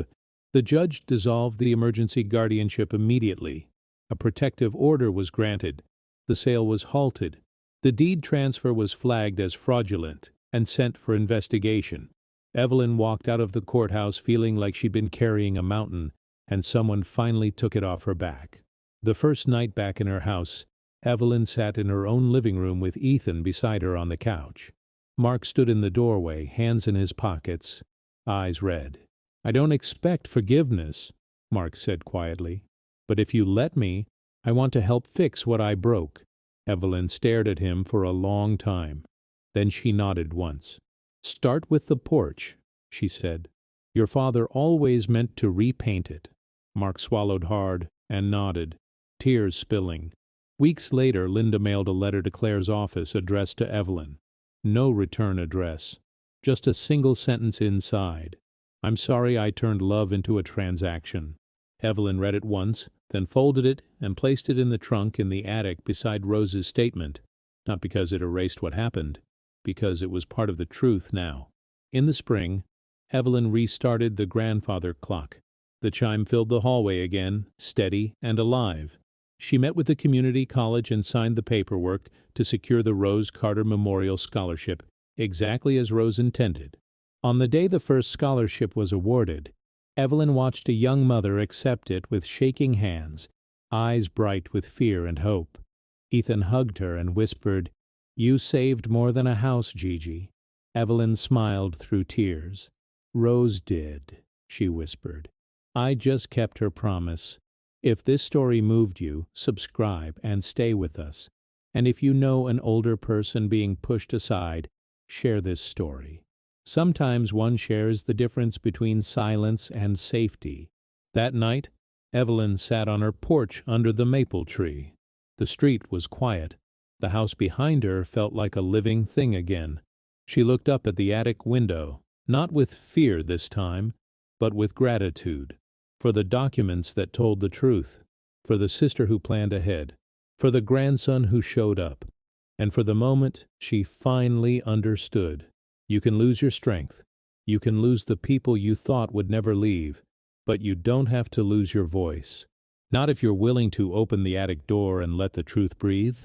The judge dissolved the emergency guardianship immediately. A protective order was granted. The sale was halted. The deed transfer was flagged as fraudulent and sent for investigation. Evelyn walked out of the courthouse feeling like she'd been carrying a mountain, and someone finally took it off her back. The first night back in her house, Evelyn sat in her own living room with Ethan beside her on the couch. Mark stood in the doorway, hands in his pockets, eyes red. "I don't expect forgiveness," Mark said quietly. "But if you let me, I want to help fix what I broke." Evelyn stared at him for a long time. Then she nodded once. "Start with the porch," she said. "Your father always meant to repaint it." Mark swallowed hard and nodded, tears spilling. Weeks later, Linda mailed a letter to Claire's office addressed to Evelyn. No return address. Just a single sentence inside. "I'm sorry I turned love into a transaction." Evelyn read it once, then folded it and placed it in the trunk in the attic beside Rose's statement. Not because it erased what happened, because it was part of the truth now. In the spring, Evelyn restarted the grandfather clock. The chime filled the hallway again, steady and alive. She met with the community college and signed the paperwork to secure the Rose Carter Memorial Scholarship, exactly as Rose intended. On the day the first scholarship was awarded, Evelyn watched a young mother accept it with shaking hands, eyes bright with fear and hope. Ethan hugged her and whispered, "You saved more than a house, Gigi." Evelyn smiled through tears. "Rose did," she whispered. "I just kept her promise. If this story moved you, subscribe and stay with us. And if you know an older person being pushed aside, share this story. Sometimes one shares the difference between silence and safety." That night, Evelyn sat on her porch under the maple tree. The street was quiet. The house behind her felt like a living thing again. She looked up at the attic window, not with fear this time, but with gratitude. For the documents that told the truth, for the sister who planned ahead, for the grandson who showed up, and for the moment she finally understood. You can lose your strength, you can lose the people you thought would never leave, but you don't have to lose your voice. Not if you're willing to open the attic door and let the truth breathe.